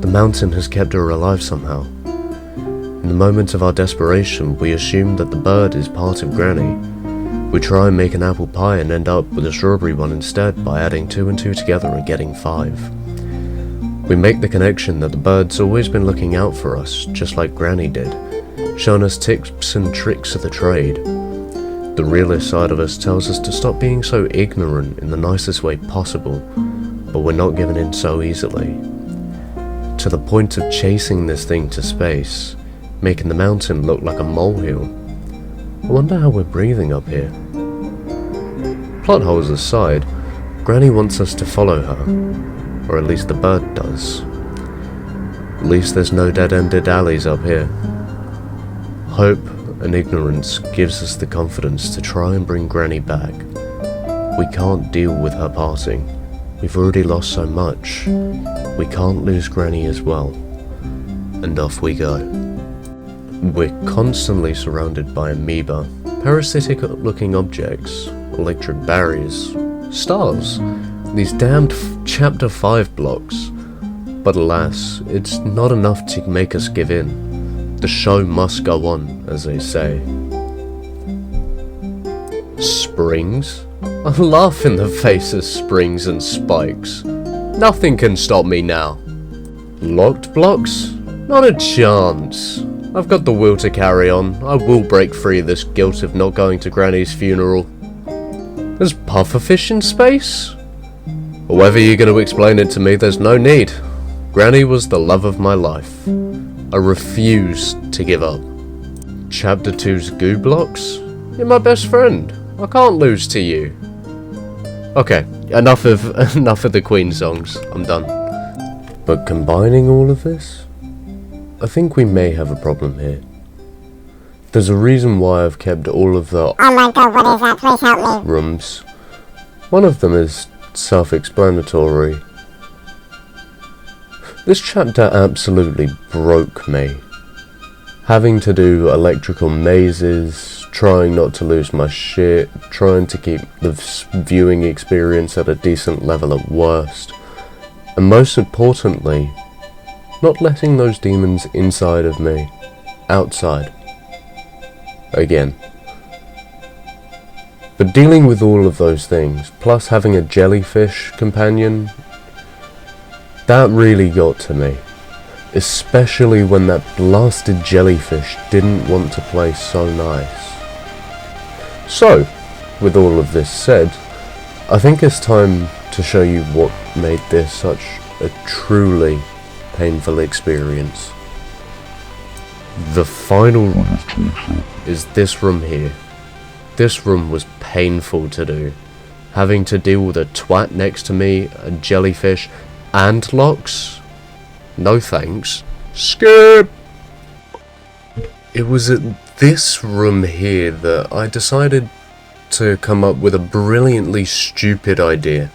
[SPEAKER 1] the mountain has kept her alive somehow. In the moment of our desperation, we assume that the bird is part of Granny. We try and make an apple pie and end up with a strawberry one instead by adding 2 and 2 together and getting 5. We make the connection that the bird's always been looking out for us, just like Granny did, showing us tips and tricks of the trade. The realist side of us tells us to stop being so ignorant in the nicest way possible, but we're not giving in so easily. To the point of chasing this thing to space, making the mountain look like a molehill. I wonder how we're breathing up here. Plot holes aside, Granny wants us to follow her, or at least the bird does. At least there's no dead-ended alleys up here. Hope and ignorance gives us the confidence to try and bring Granny back. We can't deal with her passing. We've already lost so much. We can't lose Granny as well. And off we go. We're constantly surrounded by amoeba, parasitic-looking objects, electric barriers, stars, these damned Chapter 5 blocks. But alas, it's not enough to make us give in. The show must go on, as they say. Springs? I laugh in the face of springs and spikes. Nothing can stop me now. Locked blocks? Not a chance. I've got the will to carry on. I will break free of this guilt of not going to Granny's funeral. There's pufferfish in space? However you're going to explain it to me, there's no need. Granny was the love of my life. I refuse to give up. Chapter 2's goo blocks? You're my best friend. I can't lose to you. Okay, enough of the Queen songs. I'm done. But combining all of this, I think we may have a problem here. There's a reason why I've kept all of the
[SPEAKER 3] oh my god, what is that? Please help me.
[SPEAKER 1] rooms. One of them is self-explanatory. This chapter absolutely broke me. Having to do electrical mazes, trying not to lose my shit, trying to keep the viewing experience at a decent level at worst, and most importantly, not letting those demons inside of me, outside. Again. But dealing with all of those things, plus having a jellyfish companion, that really got to me. Especially when that blasted jellyfish didn't want to play so nice. So, with all of this said, I think it's time to show you what made this such a truly painful experience. The final room is this room here. This room was painful to do. Having to deal with a twat next to me, a jellyfish, and locks? No thanks. Skip! It was at this room here that I decided to come up with a brilliantly stupid idea.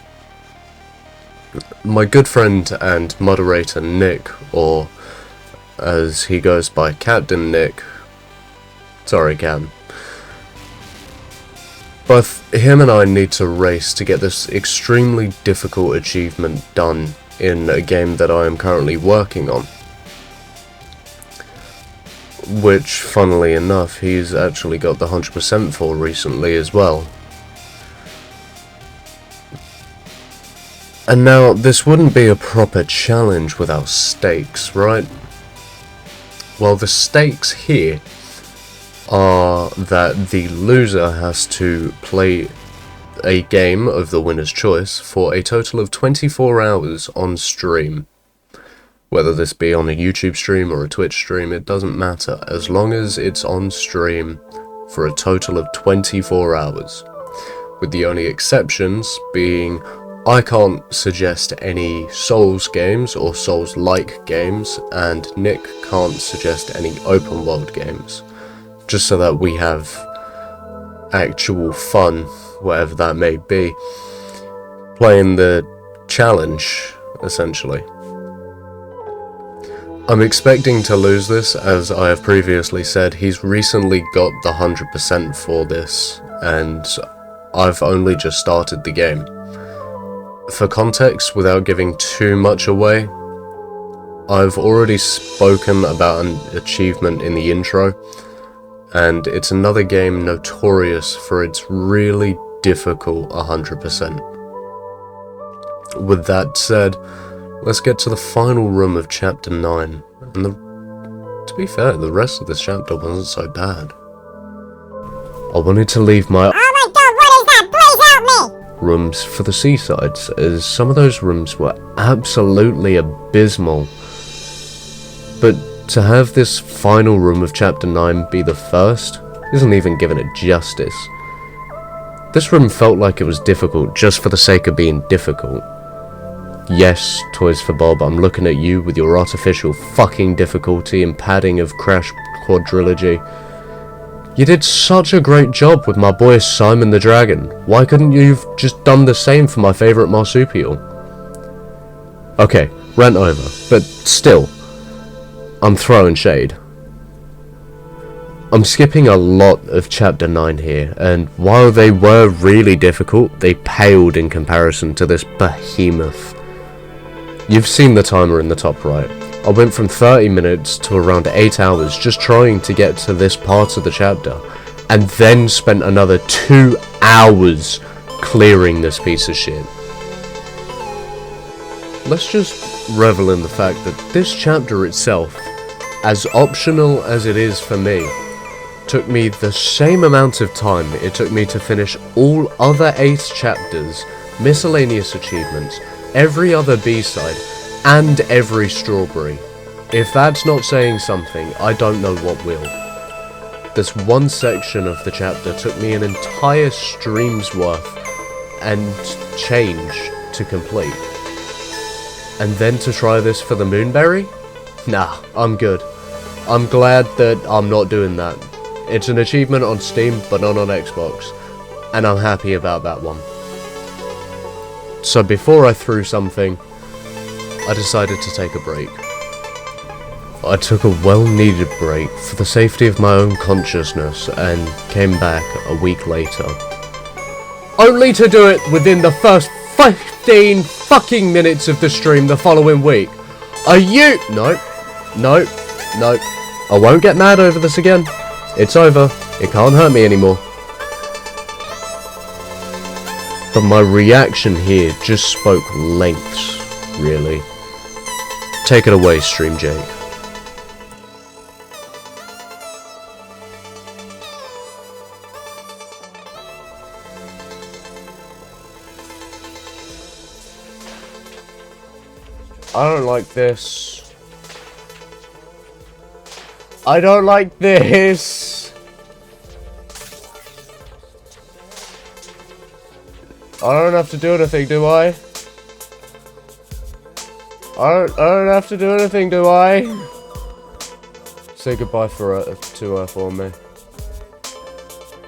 [SPEAKER 1] My good friend and moderator Nick, or as he goes by Captain Nick, sorry Cam, both him and I need to race to get this extremely difficult achievement done in a game that I am currently working on. Which, funnily enough, he's actually got the 100% for recently as well. And now, this wouldn't be a proper challenge without stakes, right? Well, the stakes here are that the loser has to play a game of the winner's choice for a total of 24 hours on stream. Whether this be on a YouTube stream or a Twitch stream, it doesn't matter, as long as it's on stream for a total of 24 hours. With the only exceptions being, I can't suggest any Souls games or Souls-like games, and Nick can't suggest any open world games. Just so that we have actual fun, whatever that may be, playing the challenge, essentially. I'm expecting to lose this, as I have previously said. He's recently got the 100% for this, and I've only just started the game. For context, without giving too much away, I've already spoken about an achievement in the intro, and it's another game notorious for its really difficult 100%. With that said, let's get to the final room of chapter 9, and to be fair, the rest of this chapter wasn't so bad. I wanted to leave my
[SPEAKER 3] Oh my god, what is that? Please help me!
[SPEAKER 1] rooms for the seasides, as some of those rooms were absolutely abysmal. But to have this final room of chapter 9 be the first isn't even giving it justice. This room felt like it was difficult just for the sake of being difficult. Yes, Toys for Bob, I'm looking at you with your artificial fucking difficulty and padding of Crash Quadrilogy. You did such a great job with my boy Simon the Dragon. Why couldn't you have just done the same for my favourite marsupial? Okay, rant over, but still, I'm throwing shade. I'm skipping a lot of chapter 9 here, and while they were really difficult, they paled in comparison to this behemoth. You've seen the timer in the top right. I went from 30 minutes to around 8 hours just trying to get to this part of the chapter, and then spent another 2 hours clearing this piece of shit. Let's just revel in the fact that this chapter itself, as optional as it is for me, took me the same amount of time it took me to finish all other 8 chapters, Miscellaneous Achievements, every other B-side, and every strawberry. If that's not saying something, I don't know what will. This one section of the chapter took me an entire stream's worth and change to complete. And then to try this for the Moonberry? Nah, I'm good. I'm glad that I'm not doing that. It's an achievement on Steam, but not on Xbox, and I'm happy about that one. So before I threw something, I decided to take a break. I took a well-needed break for the safety of my own consciousness and came back a week later. Only to do it within the first 15 fucking minutes of the stream the following week. Are you... No. I won't get mad over this again. It's over. It can't hurt me anymore. But my reaction here just spoke lengths, really. Take it away, Stream Jake. I don't like this. I don't like this. I don't have to do anything, do I? I don't have to do anything, do I? Say goodbye to her for me.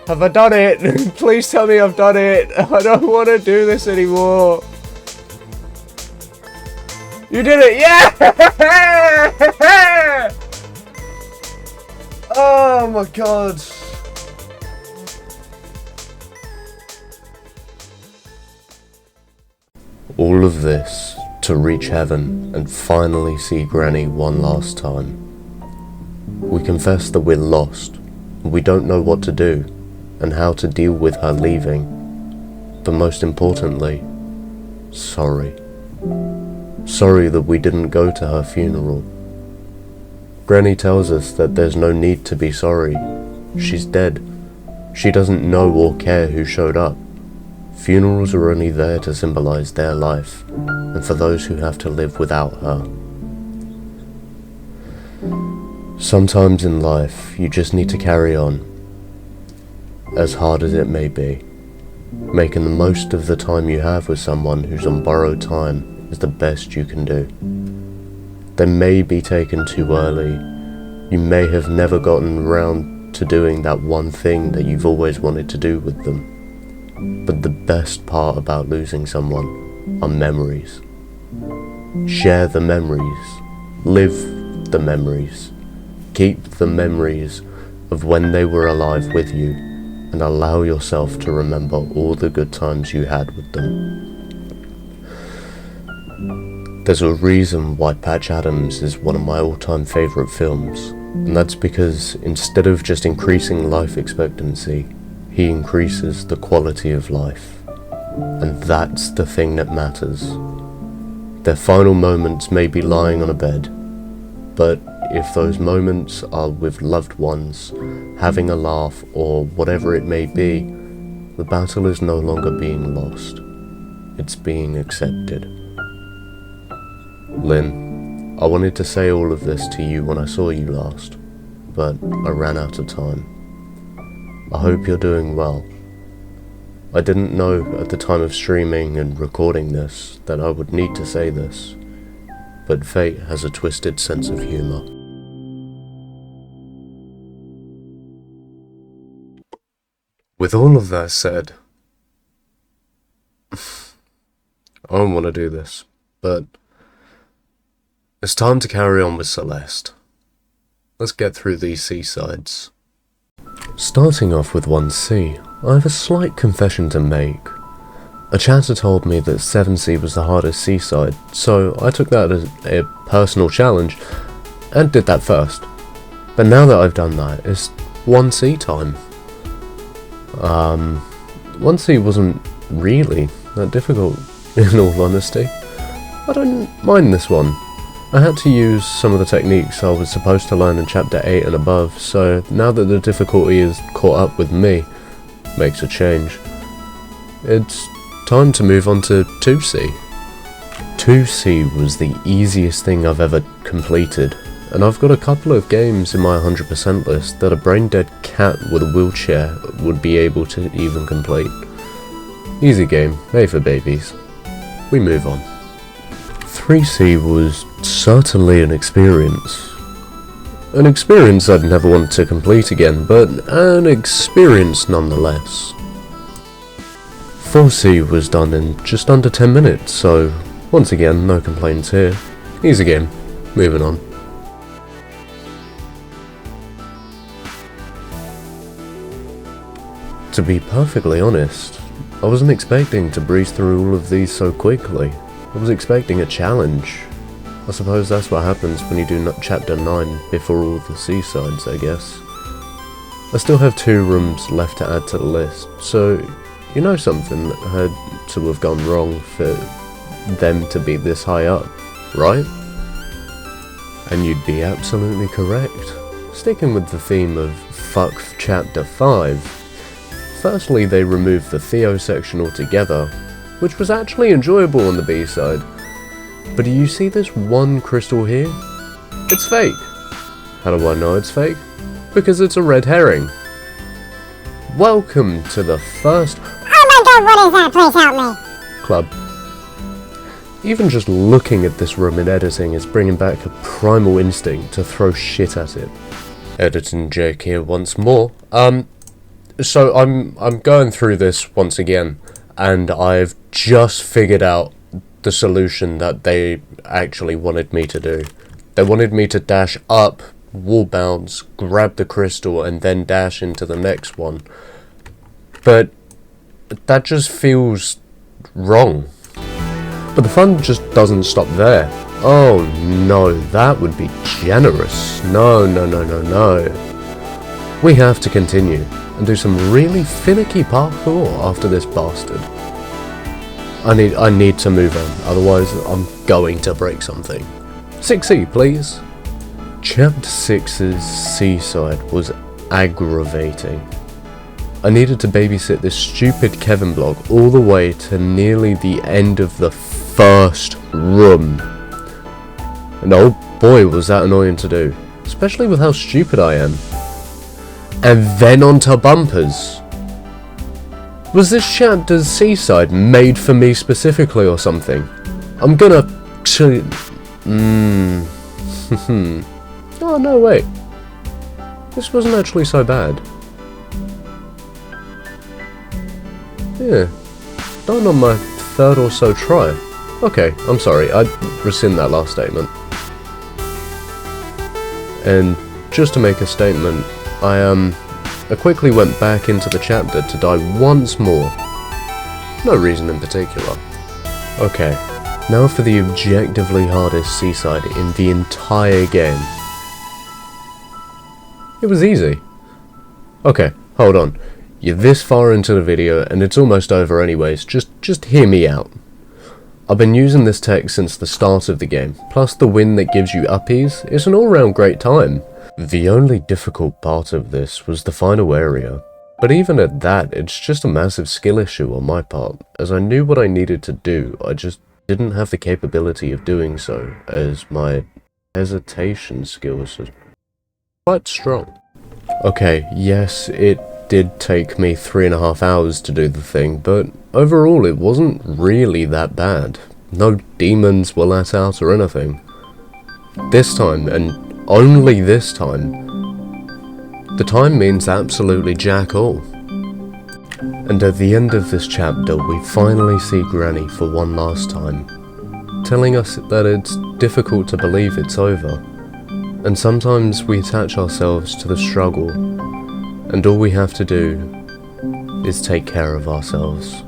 [SPEAKER 1] Have I done it? Please tell me I've done it. I don't want to do this anymore. You did it! Yeah! Oh my god. All of this to reach heaven and finally see Granny one last time. We confess that we're lost. We don't know what to do and how to deal with her leaving. But most importantly, sorry. sorry that we didn't go to her funeral. Granny tells us that there's no need to be sorry. She's dead. She doesn't know or care who showed up. Funerals are only there to symbolize their life, and for those who have to live without her. Sometimes in life, you just need to carry on, as hard as it may be. Making the most of the time you have with someone who's on borrowed time is the best you can do. They may be taken too early. You may have never gotten around to doing that one thing that you've always wanted to do with them. But the best part about losing someone are memories. Share the memories. Live the memories. Keep the memories of when they were alive with you, and allow yourself to remember all the good times you had with them. There's a reason why Patch Adams is one of my all-time favourite films, and that's because instead of just increasing life expectancy, he increases the quality of life. And that's the thing that matters. Their final moments may be lying on a bed, but if those moments are with loved ones, having a laugh, or whatever it may be, the battle is no longer being lost. It's being accepted. Lynne, I wanted to say all of this to you when I saw you last, but I ran out of time. I hope you're doing well. I didn't know at the time of streaming and recording this that I would need to say this, but fate has a twisted sense of humour. With all of that said, I don't want to do this, but it's time to carry on with Celeste. Let's get through these seasides. Starting off with 1C, I have a slight confession to make. A chatter told me that 7C was the hardest seaside, so I took that as a personal challenge and did that first. But now that I've done that, it's 1C time. 1C wasn't really that difficult, in all honesty. I don't mind this one. I had to use some of the techniques I was supposed to learn in chapter 8 and above, so now that the difficulty is caught up with me, makes a change. It's time to move on to 2C. 2C was the easiest thing I've ever completed, and I've got a couple of games in my 100% list that a brain-dead cat with a wheelchair would be able to even complete. Easy game, made for babies. We move on. 3C was certainly an experience. An experience I'd never want to complete again, but an experience nonetheless. 4C was done in just under 10 minutes, so once again, no complaints here. Easy game, moving on. To be perfectly honest, I wasn't expecting to breeze through all of these so quickly. I was expecting a challenge. I suppose that's what happens when you do chapter 9 before all the seasides, I guess. I still have 2 rooms left to add to the list, so you know something that had to have gone wrong for them to be this high up, right? And you'd be absolutely correct. Sticking with the theme of fuck chapter 5, firstly they removed the Theo section altogether, which was actually enjoyable on the B-side. But do you see this one crystal here? It's fake. How do I know it's fake? Because it's a red herring. Welcome to the first
[SPEAKER 3] Oh my god, what is that? Please help me.
[SPEAKER 1] club. Even just looking at this room in editing is bringing back a primal instinct to throw shit at it. Editing Jake here once more. So I'm going through this once again, and I've just figured out the solution that they actually wanted me to do. They wanted me to dash up, wall bounce, grab the crystal, and then dash into the next one. But that just feels wrong. But the fun just doesn't stop there. Oh no, that would be generous. No. We have to continue and do some really finicky parkour after this bastard. I need to move on, otherwise I'm going to break something. 6C, please. Chapter 6's seaside was aggravating. I needed to babysit this stupid Kevin block all the way to nearly the end of the first room. And oh boy was that annoying to do, especially with how stupid I am. And then onto bumpers. Was this chapter's seaside made for me specifically or something? I'm gonna... Oh no, wait. This wasn't actually so bad. Yeah. Done on my third or so try. Okay, I'm sorry, I'd rescind that last statement. And just to make a statement, I quickly went back into the chapter to die once more. No reason in particular. Okay, now for the objectively hardest seaside in the entire game. It was easy. Okay, hold on. You're this far into the video and it's almost over anyways, just hear me out. I've been using this tech since the start of the game, plus the win that gives you uppies is an all-round great time. The only difficult part of this was the final area, but even at that it's just a massive skill issue on my part, as I knew what I needed to do, I just didn't have the capability of doing so, as my hesitation skills are quite strong. Okay, yes, it did take me 3.5 hours to do the thing, but overall it wasn't really that bad. No demons were let out or anything. This time, and only this time, the time means absolutely jack all. And at the end of this chapter we finally see Granny for one last time, telling us that it's difficult to believe it's over, and sometimes we attach ourselves to the struggle, and all we have to do is take care of ourselves.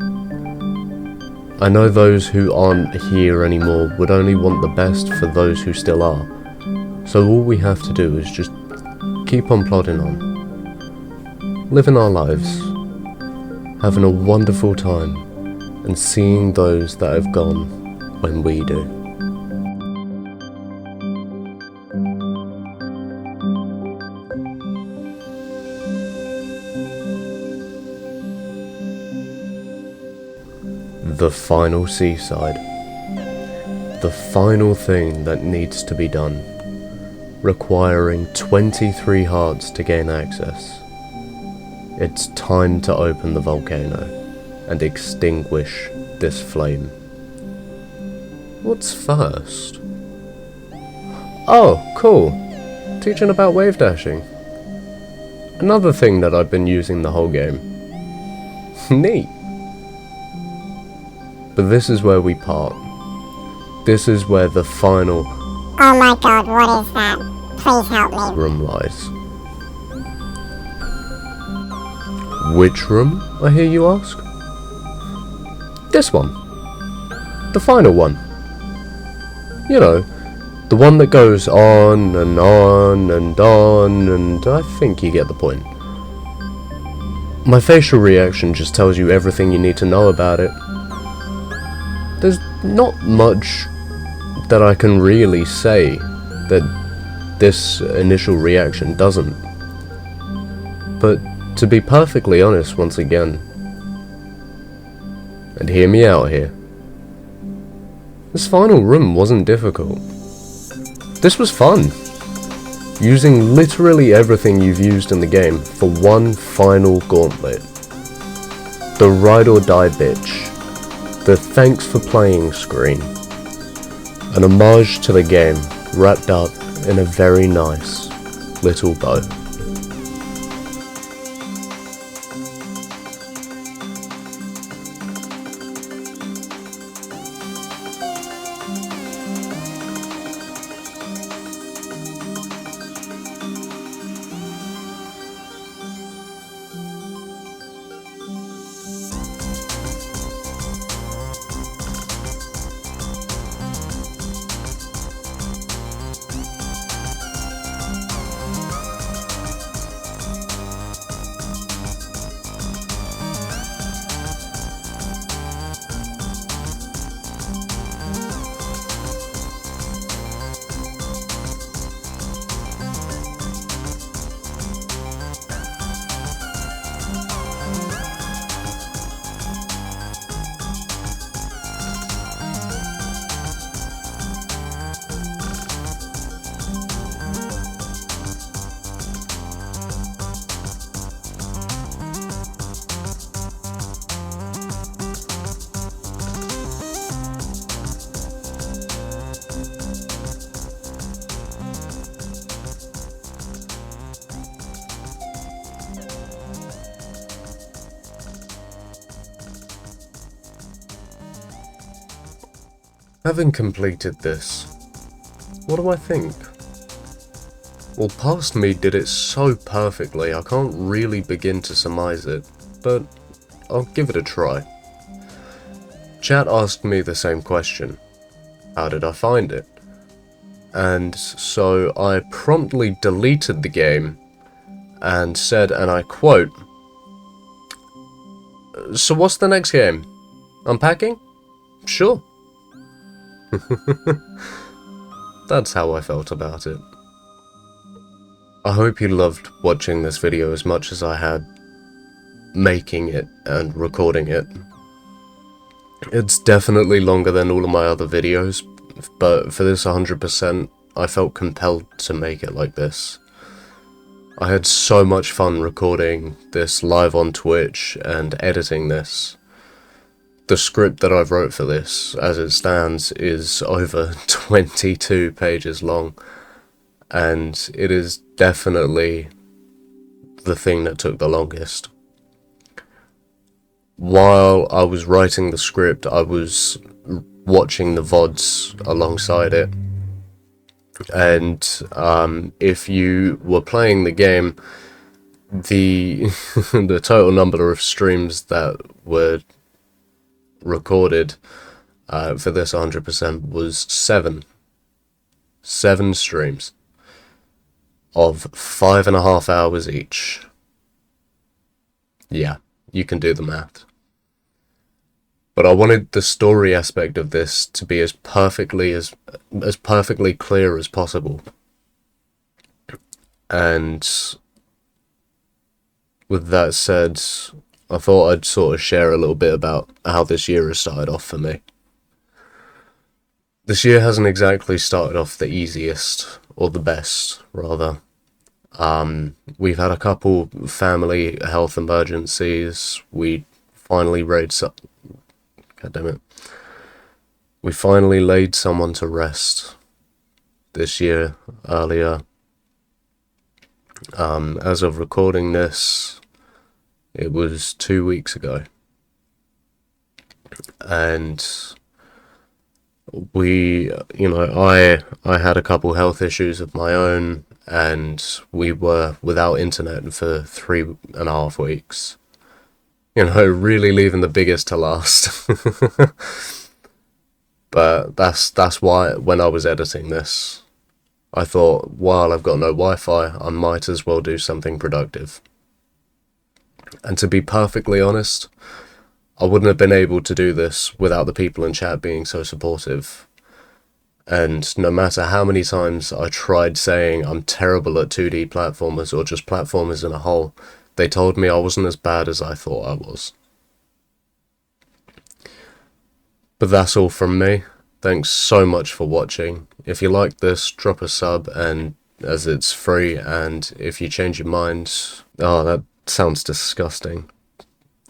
[SPEAKER 1] I know those who aren't here anymore would only want the best for those who still are, so all we have to do is just keep on plodding on, living our lives, having a wonderful time, and seeing those that have gone when we do. The final seaside. The final thing that needs to be done, requiring 23 hearts to gain access. It's time to open the volcano and extinguish this flame. What's first? Oh, cool. Teaching about wave dashing. Another thing that I've been using the whole game. Neat. But this is where we part. This is where the final...
[SPEAKER 3] Oh my god, what is that? Please help me.
[SPEAKER 1] ...room lies. Which room, I hear you ask? This one. The final one. You know, the one that goes on and on and on, and I think you get the point. My facial reaction just tells you everything you need to know about it. There's not much that I can really say that this initial reaction doesn't. But to be perfectly honest once again, and hear me out here, this final room wasn't difficult. This was fun. Using literally everything you've used in the game for one final gauntlet. The ride or die bitch. The thanks for playing screen. An homage to the game wrapped up in a very nice little bow. Having completed this, what do I think? Well, past me did it so perfectly, I can't really begin to surmise it, but I'll give it a try. Chat asked me the same question. How did I find it? And so I promptly deleted the game and said, and I quote, "So what's the next game? Unpacking? Sure." That's how I felt about it. I hope you loved watching this video as much as I had making it and recording it. It's definitely longer than all of my other videos, but for this 100%, I felt compelled to make it like this. I had so much fun recording this live on Twitch and editing this. The script that I wrote for this, as it stands, is over 22 pages long, and it is definitely the thing that took the longest. While I was writing the script, I was watching the VODs alongside it, and if you were playing the game, the the total number of streams that were recorded for this 100% was 7 streams of 5.5 hours each. Yeah, you can do the math. But I wanted the story aspect of this to be as perfectly clear as possible. And with that said, I thought I'd sort of share a little bit about how this year has started off for me. This year hasn't exactly started off the easiest, or the best, rather. We've had a couple family health emergencies. We finally laid someone to rest this year, earlier. As of recording this, it was 2 weeks ago. And I had a couple health issues of my own, and we were without internet for 3.5 weeks. Really leaving the biggest to last. But that's why when I was editing this, I thought, while I've got no Wi-Fi, I might as well do something productive. And to be perfectly honest, I wouldn't have been able to do this without the people in chat being so supportive. And no matter how many times I tried saying I'm terrible at 2D platformers or just platformers in a whole, they told me I wasn't as bad as I thought I was. But that's all from me. Thanks so much for watching. If you like this, drop a sub, and as it's free, and if you change your mind... Oh, that sounds disgusting.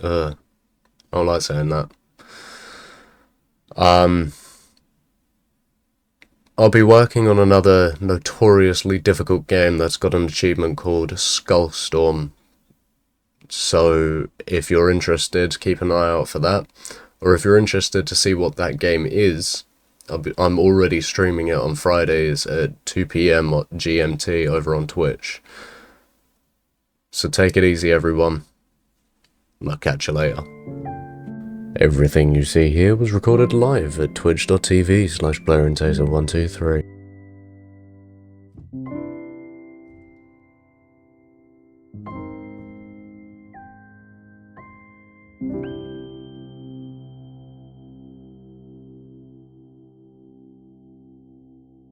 [SPEAKER 1] I don't like saying that. I'll be working on another notoriously difficult game that's got an achievement called Skullstorm. So if you're interested, keep an eye out for that. Or if you're interested to see what that game is, I'm already streaming it on Fridays at 2 PM GMT over on Twitch. So take it easy, everyone. I'll catch you later. Everything you see here was recorded live at twitch.tv/PlayerInTaser123.